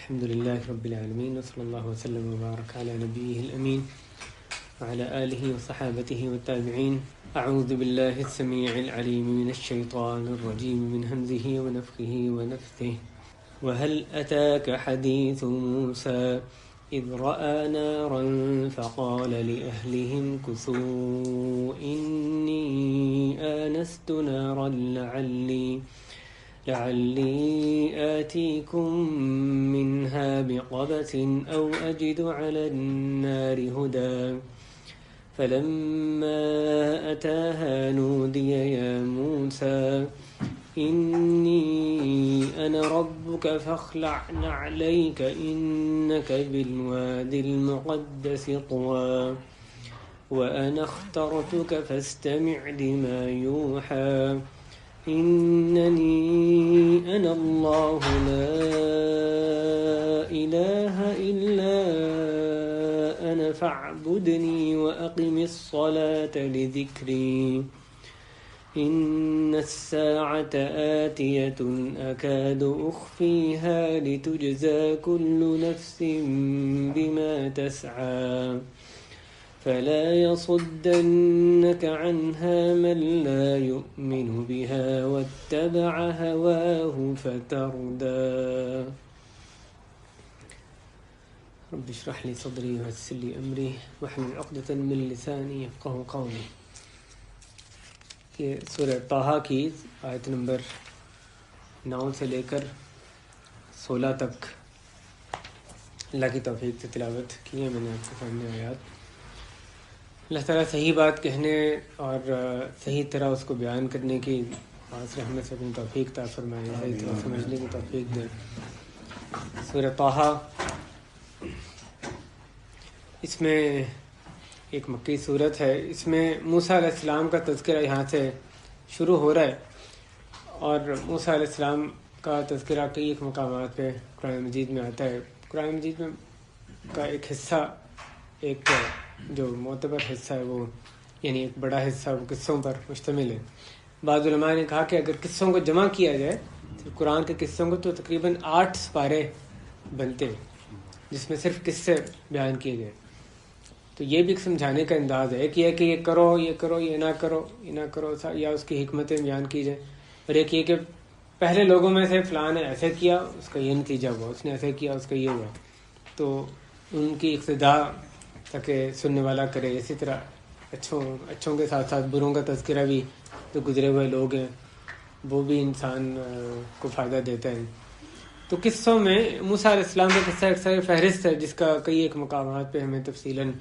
الحمد لله رب العالمين وصلى الله وسلم وبارك على نبيه الأمين وعلى آله وصحابته والتابعين. أعوذ بالله السميع العليم من الشيطان الرجيم من همزه ونفخه ونفثه. وهل أتاك حديث موسى إذ رأى نارا فقال لأهلهم كثوا إني آنست نارا لعلي آتيكم منها بقبس أو أجد على النار هدى. فلما أتاها نودي يا موسى إني أنا ربك فاخلع نعليك إنك بالوادي المقدس طوى وأنا اخترتك فاستمع لما يوحى إنني أنا الله لا إله إلا أنا فاعبدني وأقم الصلاة لذكري إن الساعة آتية أكاد أخفيها لتجزى كل نفس بما تسعى فلا يصدنك عنها من لا يؤمن بها واتبع هواه فتردى. رب اشرح لي صدري ويسر لي أمري واحلل عقدة من لساني يفقهوا قولي. یہ سورہ طٰہٰ کی آیت نمبر 9 سے لے کر 16 تک اللہ کی توفیق سے تلاوت کی ہے میں نے آپ کے سامنے آیات. اللہ تعالیٰ صحیح بات کہنے اور صحیح طرح اس کو بیان کرنے کی خاص رحمت سے اپنی توفیق عطا فرمائے، صحیح طرح سمجھنے کی توفیق دے. سورہ طٰہٰ اس میں ایک مکی صورت ہے. اس میں موسیٰ علیہ السلام کا تذکرہ یہاں سے شروع ہو رہا ہے اور موسیٰ علیہ السلام کا تذکرہ کئی ایک مقامات پہ قرآن مجید میں آتا ہے. قرآن مجید میں کا ایک حصہ، ایک جو معتبر حصہ ہے وہ یعنی ایک بڑا حصہ وہ قصوں پر مشتمل ہے. بعض علماء نے کہا کہ اگر قصوں کو جمع کیا جائے تو قرآن کے قصوں کو تو تقریباً 8 سپارے بنتے ہیں جس میں صرف قصے بیان کیے گئے. تو یہ بھی سمجھانے کا انداز ہے کہ یہ کرو، یہ کرو، یہ نہ کرو، یہ نہ کرو، یا اس کی حکمتیں بیان کی جائیں. اور ایک یہ کہ پہلے لوگوں میں سے فلاں نے ایسے کیا اس کا یہ نتیجہ ہوا، اس نے ایسے کیا اس کا یہ ہوا. تو ان کی اقتداء تاکہ سننے والا کرے. اسی طرح اچھوں کے ساتھ ساتھ بروں کا تذکرہ بھی جو گزرے ہوئے لوگ ہیں وہ بھی انسان کو فائدہ دیتا ہے. تو قصوں میں موسیٰ علیہ السلام کا قصہ اکثر فہرست ہے جس کا کئی ایک مقامات پہ ہمیں تفصیلاً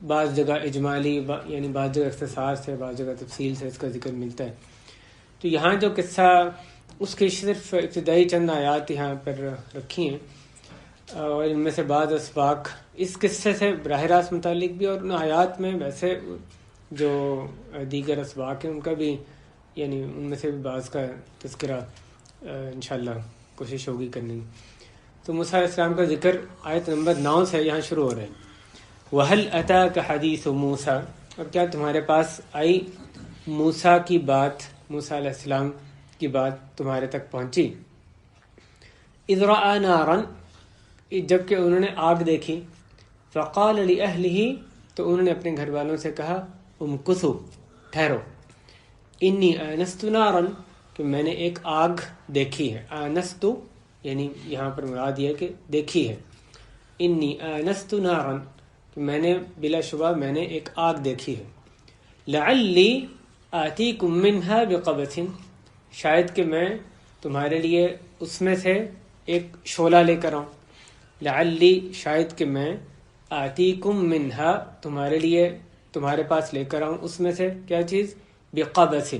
بعض جگہ اجمالی یعنی بعض جگہ اختصار سے بعض جگہ تفصیل سے اس کا ذکر ملتا ہے. تو یہاں جو قصہ اس کی صرف ابتدائی چند آیات یہاں پر رکھی ہیں اور ان میں سے بعض اسباق اس قصے سے براہ راست متعلق بھی اور ان آیات میں ویسے جو دیگر اسباق ہیں ان کا بھی یعنی ان میں سے بھی بعض کا تذکرہ انشاءاللہ کوشش ہوگی کرنے. تو موسیٰ علیہ السلام کا ذکر آیت نمبر 9 سے یہاں شروع ہو رہا ہے. وَهَلْ أَتَاكَ حَدِيثُ مُوسَىٰ، اور کیا تمہارے پاس آئی موسیٰ کی بات، موسیٰ علیہ السلام کی بات تمہارے تک پہنچی. إِذْ رَأَىٰ نَارًا، جب کہ انہوں نے آگ دیکھی. فَقَالَ لِأَهْلِهِ، تو انہوں نے اپنے گھر والوں سے کہا امکثوا، ٹھہرو. إِنِّي آنَسْتُ نَارًا، کہ میں نے ایک آگ دیکھی ہے. آنست یعنی یہاں پر مراد یہ کہ دیکھی ہے. إِنِّي آنَسْتُ نَارًا، کہ میں نے بلا شبہ میں نے ایک آگ دیکھی ہے. لعلی آتیکم منہا بقبس، شاید کہ میں تمہارے لیے اس میں سے ایک شعلہ لے کر آؤں. لعلی شاید کہ میں آتیکم منہا تمہارے لیے تمہارے پاس لے کر آؤں اس میں سے کیا چیز؟ بقبس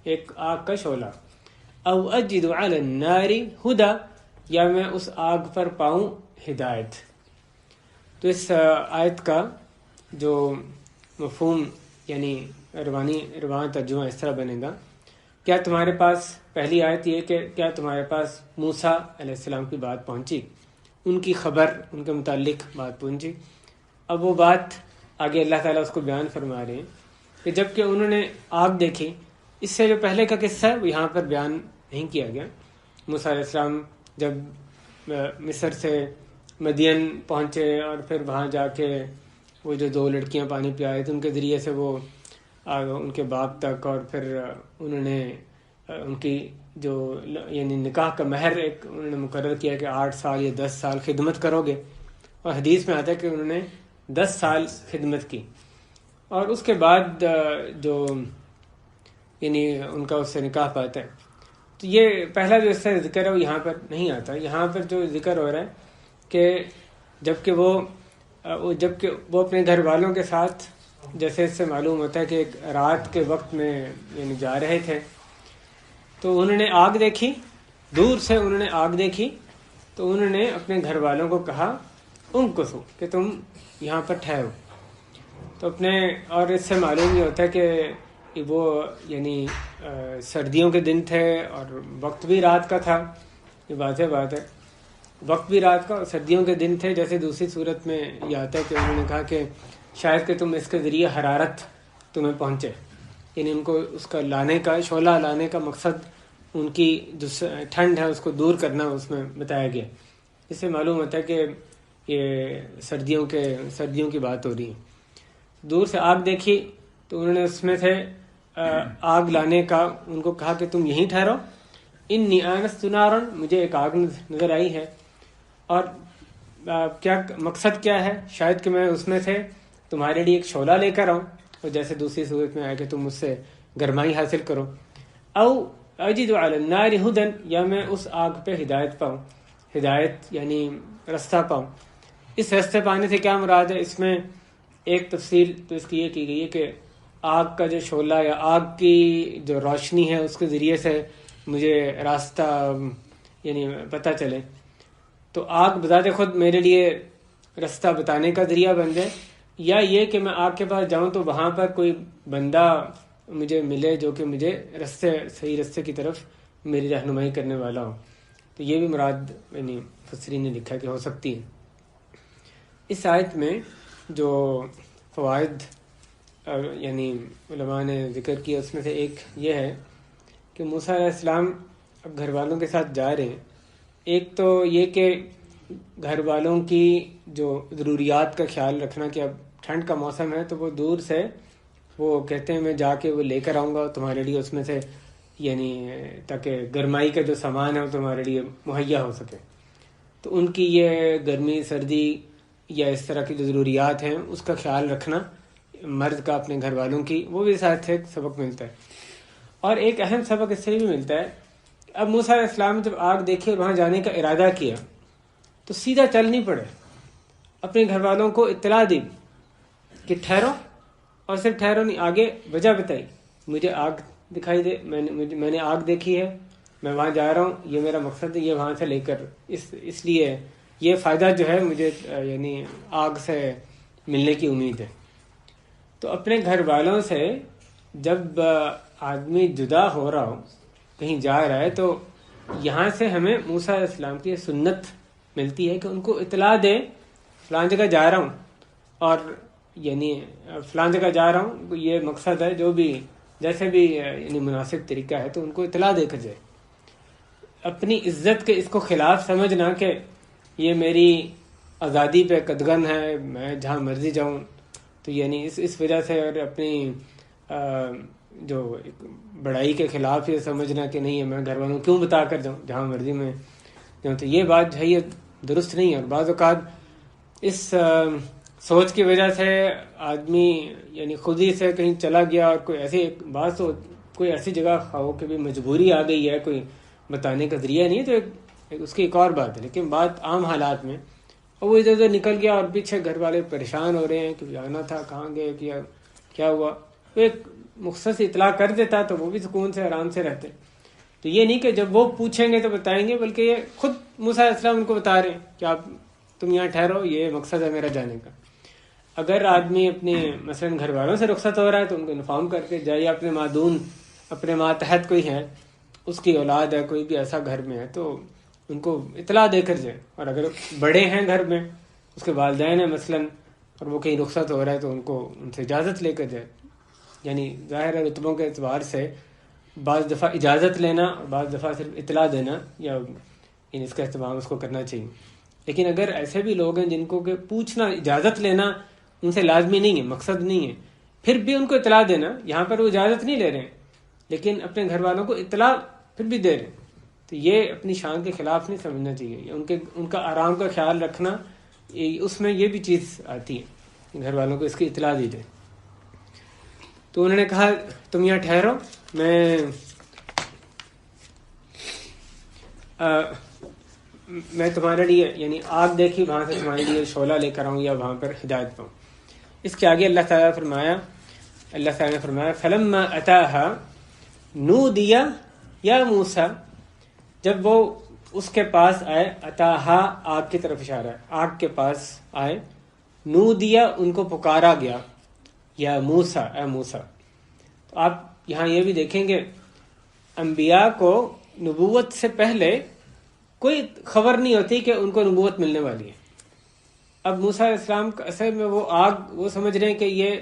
ایک آگ کا شعلہ. او اجد علی النار ہدی، یا میں اس آگ پر پاؤں ہدایت. تو اس آیت کا جو مفہوم یعنی روان ترجمہ اس طرح بنے گا، کیا تمہارے پاس، پہلی آیت یہ کہ کیا تمہارے پاس موسیٰ علیہ السلام کی بات پہنچی، ان کی خبر، ان کے متعلق بات پہنچی. اب وہ بات آگے اللہ تعالیٰ اس کو بیان فرما رہے ہیں کہ جب کہ انہوں نے آگ دیکھی، اس سے جو پہلے کا قصہ ہے وہ یہاں پر بیان نہیں کیا گیا. موسیٰ علیہ السلام جب مصر سے مدین پہنچے اور پھر وہاں جا کے وہ جو 2 لڑکیاں پانی پلائے تھے ان کے ذریعے سے وہ ان کے باپ تک، اور پھر انہوں نے ان کی جو یعنی نکاح کا مہر ایک انہوں نے مقرر کیا کہ 8 سال یا 10 سال خدمت کرو گے، اور حدیث میں آتا ہے کہ انہوں نے 10 سال خدمت کی، اور اس کے بعد جو یعنی ان کا اس سے نکاح پاتا ہے۔ تو یہ پہلا جو اس سے ذکر ہے وہ یہاں پر نہیں آتا۔ یہاں پر جو ذکر ہو رہا ہے کہ جبکہ وہ اپنے گھر والوں کے ساتھ، جیسے اس سے معلوم ہوتا ہے کہ ایک رات کے وقت میں یعنی جا رہے تھے، تو انہوں نے آگ دیکھی، دور سے انہوں نے آگ دیکھی، تو انہوں نے اپنے گھر والوں کو کہا امکثوا، کہ تم یہاں پر ٹھہرو۔ تو اور اس سے معلوم یہ ہوتا ہے کہ وہ یعنی سردیوں کے دن تھے اور وقت بھی رات کا تھا، یہ واضح بات ہے، وقت بھی رات کا اور سردیوں کے دن تھے۔ جیسے دوسری صورت میں یہ آتا ہے کہ انہوں نے کہا کہ شاید کہ تم اس کے ذریعے حرارت تمہیں پہنچے، یعنی ان کو اس کا لانے کا، شعلہ لانے کا مقصد ان کی جو ٹھنڈ ہے اس کو دور کرنا اس میں بتایا گیا۔ اس سے معلوم ہوتا ہے کہ یہ سردیوں کی بات ہو رہی ہے۔ دور سے آگ دیکھی تو انہوں نے اس میں سے آگ لانے کا ان کو کہا کہ تم یہیں ٹھہرو، انی آنست نارا، مجھے ایک آگ نظر آئی ہے، اور کیا مقصد کیا ہے؟ شاید کہ میں اس میں سے تمہارے لیے ایک شعلہ لے کر آؤں، اور جیسے دوسری صورت میں آیا کہ تم مجھ سے گرمائی حاصل کرو، او اجد علی النار ہدی، یا میں اس آگ پہ ہدایت پاؤں، ہدایت یعنی رستہ پاؤں۔ اس رستے پانے سے کیا مراد ہے؟ اس میں ایک تفصیل تو اس کی یہ کی گئی ہے کہ آگ کا جو شعلہ یا آگ کی جو روشنی ہے اس کے ذریعے سے مجھے راستہ یعنی پتہ چلے، تو آگ بذات خود میرے لیے راستہ بتانے کا ذریعہ بن جائے، یا یہ کہ میں آگ کے پاس جاؤں تو وہاں پر کوئی بندہ مجھے ملے جو کہ مجھے صحیح رستے کی طرف میری رہنمائی کرنے والا ہو۔ تو یہ بھی مراد یعنی مفسرین نے لکھا کہ ہو سکتی ہے۔ اس آیت میں جو فوائد یعنی علماء نے ذکر کیا اس میں سے ایک یہ ہے کہ موسیٰ علیہ السلام اب گھر والوں کے ساتھ جا رہے ہیں۔ ایک تو یہ کہ گھر والوں کی جو ضروریات کا خیال رکھنا، کہ اب ٹھنڈ کا موسم ہے تو وہ دور سے وہ کہتے ہیں میں جا کے وہ لے کر آؤں گا تمہارے لیے اس میں سے، یعنی تاکہ گرمائی کا جو سامان ہے وہ تمہارے لیے مہیا ہو سکے۔ تو ان کی یہ گرمی سردی یا اس طرح کی جو ضروریات ہیں اس کا خیال رکھنا مرد کا اپنے گھر والوں کی، وہ بھی ساتھ ایک سبق ملتا ہے۔ اور ایک اہم سبق اس سے بھی ملتا ہے، اب موسیٰ علیہ السلام جب آگ دیکھی اور وہاں جانے کا ارادہ کیا تو سیدھا چل نہیں پڑے، اپنے گھر والوں کو اطلاع دی کہ ٹھہرو، اور صرف ٹھہرو نہیں، آگے وجہ بتائی، مجھے آگ دکھائی دے، میں نے آگ دیکھی ہے، میں وہاں جا رہا ہوں، یہ میرا مقصد ہے، یہ وہاں سے لے کر اس لیے یہ فائدہ جو ہے مجھے یعنی آگ سے ملنے کی امید ہے۔ تو اپنے گھر والوں سے جب آدمی جدا ہو رہا ہو، کہیں جا رہا ہے، تو یہاں سے ہمیں موسیٰ علیہ السلام کی سنت ملتی ہے کہ ان کو اطلاع دے فلاں جگہ جا رہا ہوں، اور یعنی فلاں جگہ جا رہا ہوں، یہ مقصد ہے، جو بھی جیسے بھی یعنی مناسب طریقہ ہے تو ان کو اطلاع دے کر جائے۔ اپنی عزت کے اس کو خلاف سمجھنا کہ یہ میری آزادی پہ قدغن ہے، میں جہاں مرضی جاؤں، تو یعنی اس وجہ سے، اور اپنی جو بڑائی کے خلاف یہ سمجھنا کہ نہیں ہے میں گھر والوں کیوں بتا کر جاؤں، جہاں مرضی میں جاؤں، تو یہ بات جو ہے یہ درست نہیں ہے۔ اور بعض اوقات اس سوچ کی وجہ سے آدمی یعنی خود ہی سے کہیں چلا گیا، اور کوئی ایسی جگہ ہو کہ بھی مجبوری آ گئی ہے، کوئی بتانے کا ذریعہ نہیں ہے، تو اس کی ایک اور بات ہے۔ لیکن بات عام حالات میں، اور وہ ادھر ادھر نکل گیا اور پیچھے گھر والے پریشان ہو رہے ہیں کہ جانا تھا، کہاں گئے، کیا ہوا، تو ایک مختصر اطلاع کر دیتا تو وہ بھی سکون سے آرام سے رہتے۔ تو یہ نہیں کہ جب وہ پوچھیں گے تو بتائیں گے، بلکہ یہ خود موسیٰ علیہ السلام ان کو بتا رہے ہیں کہ تم یہاں ٹھہرو، یہ مقصد ہے میرا جانے کا۔ اگر آدمی اپنے مثلاً گھر والوں سے رخصت ہو رہا ہے تو ان کو انفارم کر کے جائے، یا اپنے مادون، اپنے ماتحت کوئی ہے، اس کی اولاد ہے، کوئی بھی ایسا گھر میں ہے، تو ان کو اطلاع دے کر جائے۔ اور اگر بڑے ہیں گھر میں، اس کے والدین ہیں مثلاً، اور وہ کہیں رخصت ہو رہا ہے تو ان سے اجازت لے کر جائے۔ یعنی ظاہر ہے رتبوں کے اعتبار سے بعض دفعہ اجازت لینا اور بعض دفعہ صرف اطلاع دینا یا اس کا اہتمام اس کو کرنا چاہیے. لیکن اگر ایسے بھی لوگ ہیں جن کو کہ پوچھنا، اجازت لینا ان سے لازمی نہیں ہے، مقصد نہیں ہے، پھر بھی ان کو اطلاع دینا، یہاں پر وہ اجازت نہیں لے رہے ہیں لیکن اپنے گھر والوں کو اطلاع پھر بھی دے رہے ہیں، تو یہ اپنی شان کے خلاف نہیں سمجھنا چاہیے. ان کا آرام کا خیال رکھنا، اس میں یہ بھی چیز آتی ہے، گھر والوں کو اس کی اطلاع دی جائے. تو انہوں نے کہا تم یہاں ٹھہرو، میں تمہارے لیے یعنی آگ دیکھی وہاں سے تمہارے لیے شعلہ لے کر آؤں یا وہاں پر ہدایت پاؤں. اس کے آگے اللہ تعالیٰ نے فرمایا فلما اتاہا نودی یا موسیٰ، جب وہ اس کے پاس آئے، اتاہا آگ کی طرف اشارہ ہے، آگ کے پاس آئے، نودیا ان کو پکارا گیا، یا موسیٰ اے موسیٰ. تو آپ یہاں یہ بھی دیکھیں گے انبیاء کو نبوت سے پہلے کوئی خبر نہیں ہوتی کہ ان کو نبوت ملنے والی ہے. اب موسیٰ علیہ السلام اصل میں وہ آگ، وہ سمجھ رہے ہیں کہ یہ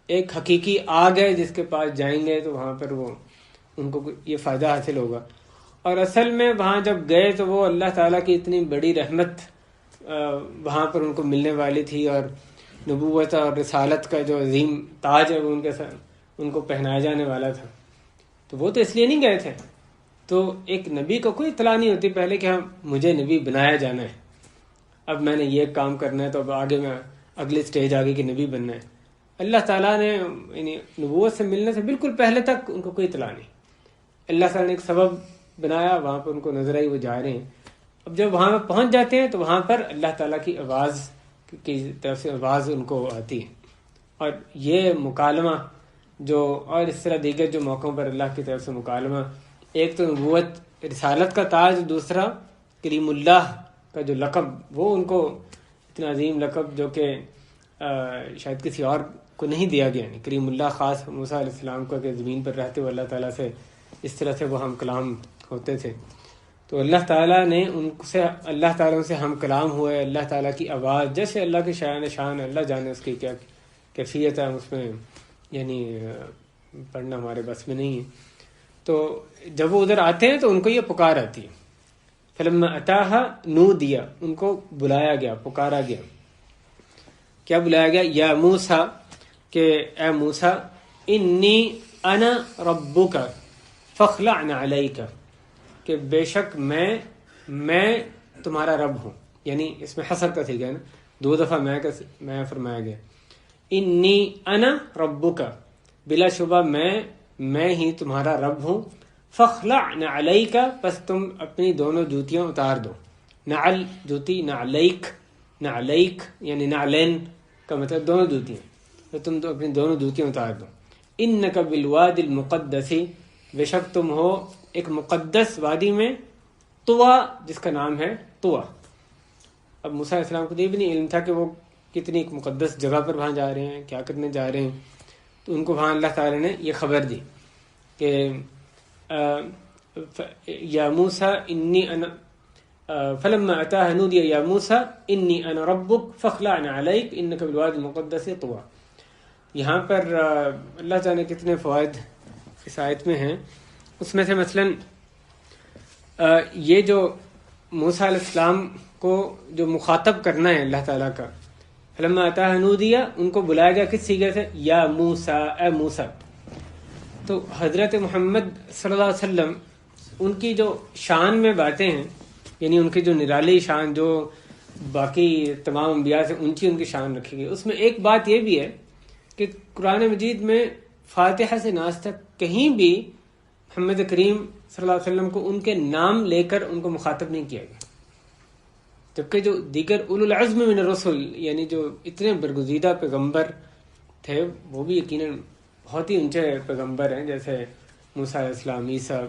ایک حقیقی آگ ہے جس کے پاس جائیں گے تو وہاں پر وہ ان کو یہ فائدہ حاصل ہوگا. اور اصل میں وہاں جب گئے تو وہ اللہ تعالیٰ کی اتنی بڑی رحمت وہاں پر ان کو ملنے والی تھی، اور نبوت اور رسالت کا جو عظیم تاج ہے وہ ان کو پہنایا جانے والا تھا. تو وہ تو اس لیے نہیں گئے تھے. تو ایک نبی کو کوئی اطلاع نہیں ہوتی پہلے کہ مجھے نبی بنایا جانا ہے، اب میں نے یہ کام کرنا ہے، تو اب آگے میں اگلی سٹیج آگے کہ نبی بننا ہے. اللہ تعالیٰ نے یعنی نبوت سے ملنے سے بالکل پہلے تک ان کو کوئی اطلاع نہیں. اللہ تعالیٰ نے ایک سبب بنایا، وہاں پر ان کو نظر آئی، وہ جا رہے ہیں. اب جب وہاں پہ پہنچ جاتے ہیں تو وہاں پر اللہ تعالیٰ کی آواز کی طرف سے آواز ان کو آتی ہے. اور یہ مکالمہ جو، اور اس طرح دیگر جو موقعوں پر اللہ کی طرف سے مکالمہ، ایک تو نبوت رسالت کا تاج، دوسرا کریم اللہ کا جو لقب، وہ ان کو اتنا عظیم لقب جو کہ شاید کسی اور کو نہیں دیا گیا. نہیں، کریم اللہ خاص موسیٰ علیہ السلام کا کہ زمین پر رہتے ہوئے اللہ تعالیٰ سے اس طرح سے وہ ہم کلام ہوتے تھے. تو اللہ تعالیٰ نے اللہ تعالیٰ سے ہم کلام ہوئے، اللہ تعالیٰ کی آواز، جیسے اللہ کی شان اللہ جانے اس کی کیا کیفیت ہے، اس میں یعنی پڑھنا ہمارے بس میں نہیں ہے. تو جب وہ ادھر آتے ہیں تو ان کو یہ پکار آتی ہے. فلما اتاہا نودیا، ان کو بلایا گیا، پکارا گیا. کیا بلایا گیا؟ یا موسیٰ، کہ اے موسیٰ، انی انا ربک فاخلع نعلیک، کہ بے شک میں تمہارا رب ہوں. یعنی اس میں حصر کا صیغہ ہے نا، دو دفعہ میں فرمایا گیا. انی انا ربک، بلا شبہ میں ہی تمہارا رب ہوں. فاخلع نعلیک، پس تم اپنی دونوں جوتیاں اتار دو. نعل جوتی، نعلیک یعنی نعلین کا مطلب دونوں جوتیاں، تو تم تو اپنی دونوں جوتیاں اتار دو. انک بالوادی المقدس، بے شک تم ہو ایک مقدس وادی میں، طوا، جس کا نام ہے طوا. اب موسیٰ علیہ السلام کو یہ بھی نہیں علم تھا کہ وہ کتنی ایک مقدس جگہ پر وہاں جا رہے ہیں، کیا کرنے جا رہے ہیں. تو ان کو وہاں اللہ تعالی نے یہ خبر دی کہ یا موسیٰ انی انا فلما اتاہ نودی یا موسیٰ انی انا ربک فاخلع نعلیک انک بالوادی المقدس طوا. یہاں پر اللہ تعالی نے کتنے فوائد اس آیت میں ہیں. اس میں سے مثلاً یہ جو موسیٰ علیہ السلام کو جو مخاطب کرنا ہے اللہ تعالیٰ کا، فلما اتاہ نودیا، ان کو بلایا گیا کس صیغے سے؟ یا موسیٰ، اے موسیٰ. تو حضرت محمد صلی اللہ علیہ وسلم ان کی جو شان میں باتیں ہیں، یعنی ان کی جو نرالی شان جو باقی تمام انبیاء سے اونچی ان کی شان رکھی گئی، اس میں ایک بات یہ بھی ہے کہ قرآن مجید میں فاتحہ سے ناس تک کہیں بھی محمد کریم صلی اللہ علیہ وسلم کو ان کے نام لے کر ان کو مخاطب نہیں کیا گیا. جبکہ جو دیگر اولو العزم من الرسل، یعنی جو اتنے برگزیدہ پیغمبر تھے، وہ بھی یقیناً بہت ہی اونچے پیغمبر ہیں، جیسے موسیٰ علیہ السلام، عیسیٰ،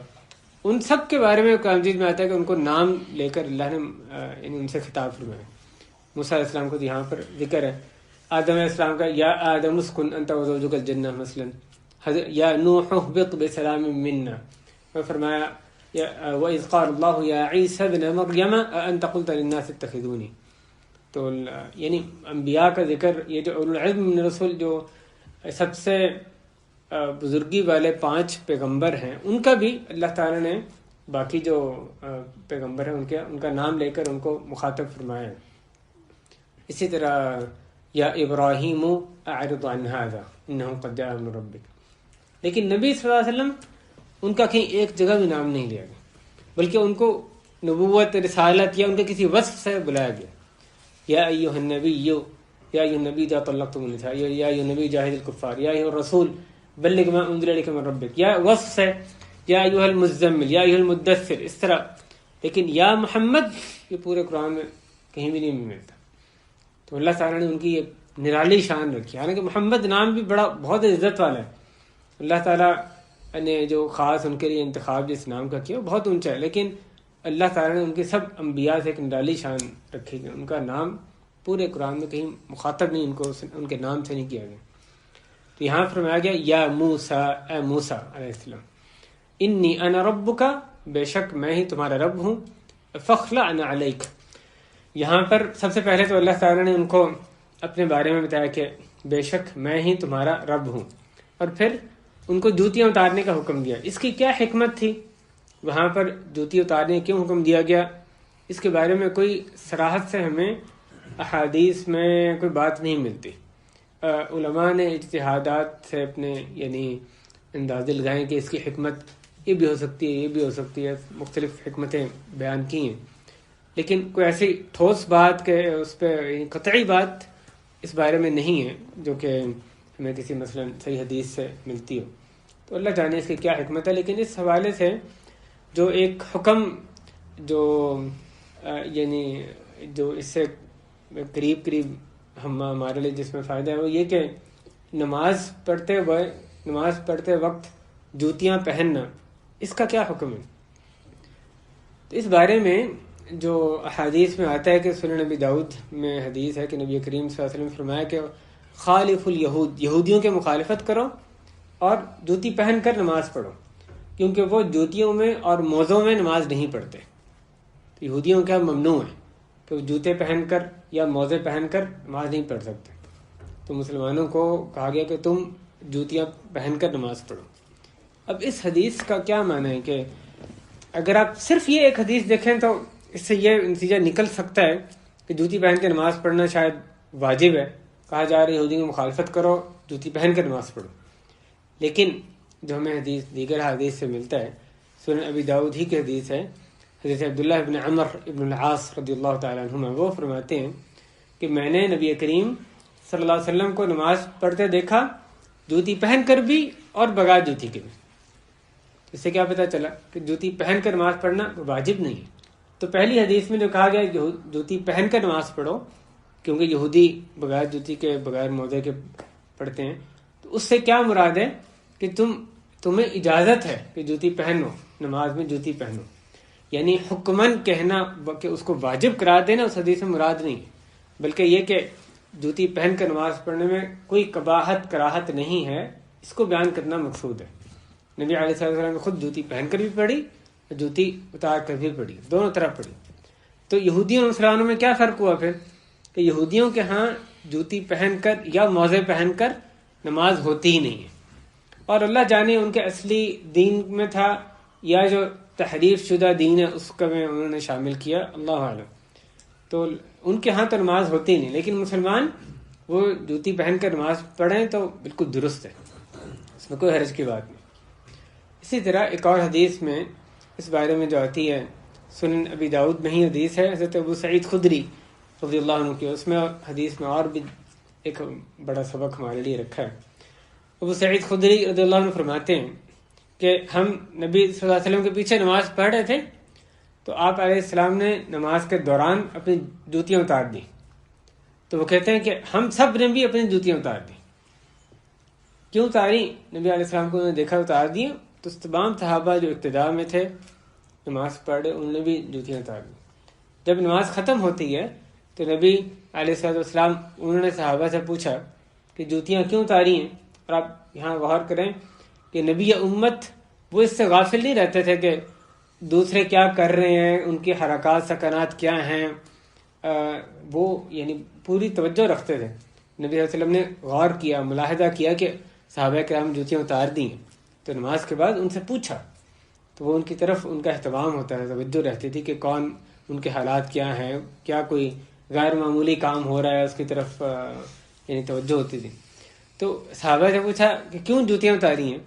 ان سب کے بارے میں قرآن مجید میں آتا ہے کہ ان کو نام لے کر اللہ نے یعنی ان سے خطاب فرمایا. موسیٰ علیہ السلام کو یہاں پر ذکر ہے. آدم علیہ السلام کا یا آدم اسکن انت وزوجک الجنہ مثلا، یا نوح اہبط بسلام منا، اور فرمایا وَإِذْ قَالَ اللَّهُ يَا عِيسَى ابْنَ مَرْيَمَ أَأَنْتَ قُلْتَ لِلنَّاسِ اتَّخِذُونِي. تو یعنی انبیاء کا ذکر، یہ جو اولو العزم من الرسل، جو سب سے بزرگی والے 5 پیغمبر ہیں، ان کا بھی اللہ تعالیٰ نے باقی جو پیغمبر ہیں ان کا نام لے کر ان کو مخاطب فرمایا. اسی طرح یا ابراہیم اعرض عن هذا انه قد جاء من ربک. لیکن نبی صلی اللہ علیہ وسلم ان کا کہیں ایک جگہ بھی نام نہیں لیا گیا، بلکہ ان کو نبوت، رسالت یا ان کے کسی وصف سے بلایا گیا. یا ایھا النبی، یا ایھا النبی اذا طلقتم النساء، یا ایھا النبی جاہد الکفار، یا ایھا الرسول بلغ ما انزل الیک من ربک. یا وصف سے یا ایھا المزمل، یا ایھا المدثر، اس طرح. لیکن یا محمد یہ پورے قرآن میں کہیں بھی نہیں ملتا. تو اللہ تعالیٰ نے ان کی ایک نرالی شان رکھی. حالانکہ محمد نام بھی بہت عزت والا ہے. اللہ تعالیٰ نے جو خاص ان کے لیے انتخاب جس نام کا کیا وہ بہت اونچا ہے، لیکن اللہ تعالیٰ نے ان کے سب انبیاء سے ایک نرالی شان رکھی گئی. ان کا نام پورے قرآن میں کہیں مخاطب نہیں ان کے نام سے نہیں کیا گیا. تو یہاں فرمایا گیا یا موسیٰ، اے موسیٰ علیہ السلام، انی انا ربک، بے شک میں ہی تمہارا رب ہوں، فاخلع علیک. یہاں پر سب سے پہلے تو اللہ تعالیٰ نے ان کو اپنے بارے میں بتایا کہ بے شک میں ہی تمہارا رب ہوں، اور پھر ان کو جوتیاں اتارنے کا حکم دیا. اس کی کیا حکمت تھی؟ وہاں پر جوتی اتارنے کیوں حکم دیا گیا؟ اس کے بارے میں کوئی صراحت سے ہمیں احادیث میں کوئی بات نہیں ملتی. علماء نے اجتہادات سے اپنے یعنی اندازے لگائیں کہ اس کی حکمت یہ بھی ہو سکتی ہے، یہ بھی ہو سکتی ہے، مختلف حکمتیں بیان کی ہیں، لیکن کوئی ایسی ٹھوس بات کہ اس پہ قطعی بات اس بارے میں نہیں ہے جو کہ ہمیں کسی مثلا صحیح حدیث سے ملتی ہو. تو اللہ جانے اس کی کیا حکمت ہے. لیکن اس حوالے سے جو ایک حکم جو یعنی جو اس سے قریب ہمارے لیے جس میں فائدہ ہے وہ یہ کہ نماز پڑھتے وقت جوتیاں پہننا، اس کا کیا حکم ہے. تو اس بارے میں جو احادیث میں آتا ہے کہ سنن نبی داؤد میں حدیث ہے کہ نبی کریم صلی اللہ علیہ وسلم فرمایا کہ خالف الیہود، یہودیوں کے مخالفت کرو اور جوتی پہن کر نماز پڑھو، کیونکہ وہ جوتیوں میں اور موزوں میں نماز نہیں پڑھتے. تو یہودیوں کا ممنوع ہے کہ وہ جوتے پہن کر یا موزے پہن کر نماز نہیں پڑھ سکتے. تو مسلمانوں کو کہا گیا کہ تم جوتیاں پہن کر نماز پڑھو. اب اس حدیث کا کیا معنی ہے کہ اگر آپ صرف یہ ایک حدیث دیکھیں تو اس سے یہ نتیجہ نکل سکتا ہے کہ جوتی پہن کے نماز پڑھنا شاید واجب ہے. کہا جا رہا ہے یہودیوں کی مخالفت کرو، جوتی پہن کر نماز پڑھو. لیکن جو ہمیں دیگر حدیث سے ملتا ہے، سنن ابی داؤد ہی کی حدیث ہے، حضرت عبداللہ ابن عمر ابن العاص رضی اللہ تعالیٰ عنہما، وہ فرماتے ہیں کہ میں نے نبی کریم صلی اللہ علیہ وسلم کو نماز پڑھتے دیکھا، جوتی پہن کر بھی اور بغیر جوتی کے بھی. اس سے کیا پتہ چلا کہ جوتی پہن کر نماز پڑھنا واجب نہیں ہے. تو پہلی حدیث میں جو کہا گیا کہ جوتی پہن کر نماز پڑھو، کیونکہ یہودی بغیر جوتی کے بغیر موزے کے پڑھتے ہیں، تو اس سے کیا مراد ہے کہ تمہیں اجازت ہے کہ جوتی پہنو، نماز میں جوتی پہنو. یعنی حکمن کہنا کہ اس کو واجب قرار دینا اس حدیث میں مراد نہیں ہے، بلکہ یہ کہ جوتی پہن کر نماز پڑھنے میں کوئی قباحت کراہت نہیں ہے، اس کو بیان کرنا مقصود ہے. نبی علیہ السلام نے خود جوتی پہن کر بھی پڑھی اور جوتی اتار کر بھی پڑھی، دونوں طرح پڑھی. تو یہودیوں اور مسلمانوں میں کیا فرق ہوا پھر کہ یہودیوں کے ہاں جوتی پہن کر یا موزے پہن کر نماز ہوتی ہی نہیں ہے، اور اللہ جانے ان کے اصلی دین میں تھا یا جو تحریف شدہ دین ہے اس کا میں انہوں نے شامل کیا، اللہ عالم. تو ان کے ہاں تو نماز ہوتی نہیں، لیکن مسلمان وہ جوتی پہن کر نماز پڑھیں تو بالکل درست ہے، اس میں کوئی حرج کی بات نہیں. اسی طرح ایک اور حدیث میں اس بارے میں جو آتی ہے، سنن ابی داؤد میں ہی حدیث ہے، حضرت ابو سعید خدری رضی اللہ عنہ کی. اس میں حدیث میں اور بھی ایک بڑا سبق ہمارے لیے رکھا ہے. ابو سعید خدری رضی اللہ عنہ فرماتے ہیں کہ ہم نبی صلی اللہ علیہ وسلم کے پیچھے نماز پڑھ رہے تھے تو آپ علیہ السلام نے نماز کے دوران اپنی جوتیاں اتار دی. تو وہ کہتے ہیں کہ ہم سب نے بھی اپنی جوتیاں اتار دی. کیوں اتاری؟ نبی علیہ السلام کو انہوں نے دیکھا اتار دی، تو تمام صحابہ جو ابتدا میں تھے نماز پڑھ رہے انہوں نے بھی جوتیاں اتار دی. جب نماز ختم ہوتی ہے تو نبی علیہ السلام انہوں نے صحابہ سے پوچھا کہ جوتیاں کیوں اتاری ہیں. اور آپ یہاں غور کریں کہ نبی امت وہ اس سے غافل نہیں رہتے تھے کہ دوسرے کیا کر رہے ہیں، ان کی حرکات سکنات کیا ہیں، وہ یعنی پوری توجہ رکھتے تھے. نبی صلی اللہ علیہ وسلم نے غور کیا، ملاحظہ کیا کہ صحابہ کرام جوتیاں اتار دی ہیں، تو نماز کے بعد ان سے پوچھا. تو وہ ان کی طرف ان کا اہتمام ہوتا ہے، توجہ رہتی تھی کہ کون، ان کے حالات کیا ہیں، کیا کوئی غیر معمولی کام ہو رہا ہے، اس کی طرف یعنی توجہ ہوتی تھی۔ تو صحابہ سے پوچھا کہ کیوں جوتیاں اتاری ہیں،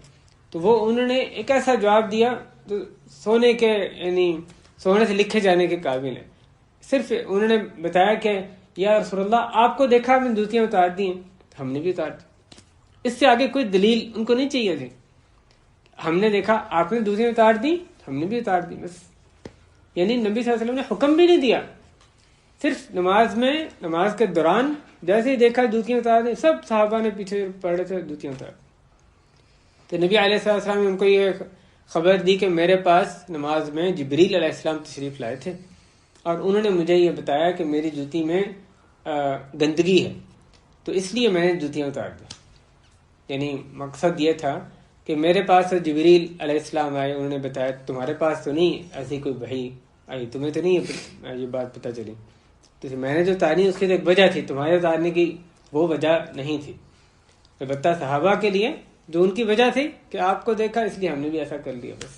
تو وہ انہوں نے ایک ایسا جواب دیا جو سونے کے یعنی سونے سے لکھے جانے کے قابل ہے۔ صرف انہوں نے بتایا کہ یا رسول اللہ آپ کو دیکھا ہم نے جوتیاں اتار دی ہیں، ہم نے بھی اتار دی۔ اس سے آگے کوئی دلیل ان کو نہیں چاہیے تھی، ہم نے دیکھا آپ نے جوتیاں اتار دی، ہم نے بھی اتار دی، بس۔ یعنی نبی صلی اللہ علیہ وسلم نے حکم بھی نہیں دیا، صرف نماز کے دوران جیسے ہی دیکھا جوتیاں اتار دی، سب صحابہ نے پیچھے پڑے تھے جوتیاں اتار۔ تو نبی علیہ السلام نے ان کو یہ خبر دی کہ میرے پاس نماز میں جبریل علیہ السلام تشریف لائے تھے اور انہوں نے مجھے یہ بتایا کہ میری جوتی میں گندگی ہے، تو اس لیے میں نے جوتیاں اتار دی۔ یعنی مقصد یہ تھا کہ میرے پاس جبریل علیہ السلام آئے، انہوں نے بتایا تمہارے پاس تو نہیں ایسی کوئی وحی آئی، تمہیں تو نہیں یہ بات پتہ چلی، تو میں نے جو اتاری اس کی تو ایک وجہ تھی، تمہارے اتارنے کی وہ وجہ نہیں تھی۔ البتہ صحابہ کے لیے جو ان کی وجہ تھی کہ آپ کو دیکھا اس لیے ہم نے بھی ایسا کر لیا، بس۔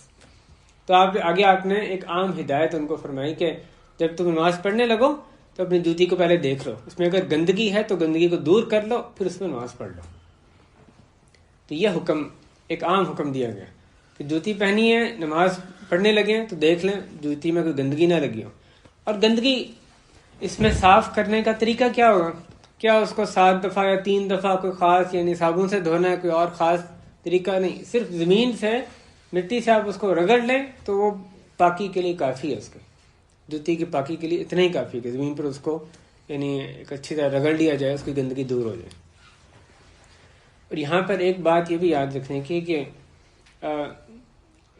تو آپ نے ایک عام ہدایت ان کو فرمائی کہ جب تم نماز پڑھنے لگو تو اپنی جوتی کو پہلے دیکھ لو، اس میں اگر گندگی ہے تو گندگی کو دور کر لو، پھر اس میں نماز پڑھ لو۔ تو یہ حکم، ایک عام حکم دیا گیا کہ جوتی پہنی ہے، نماز پڑھنے لگے ہیں تو دیکھ لیں جوتی میں کوئی گندگی نہ لگی ہو۔ اور گندگی اس میں صاف کرنے کا طریقہ کیا ہوگا؟ کیا اس کو 7 دفعہ یا 3 دفعہ کوئی خاص یعنی صابن سے دھونا ہے، کوئی اور خاص طریقہ نہیں، صرف زمین سے مٹی سے آپ اس کو رگڑ لیں تو وہ پاکی کے لیے کافی ہے، اس کے جوتی کی پاکی کے لیے اتنا ہی کافی ہے کہ زمین پر اس کو یعنی ایک اچھی طرح رگڑ لیا جائے، اس کی گندگی دور ہو جائے۔ اور یہاں پر ایک بات یہ بھی یاد رکھنے کی کہ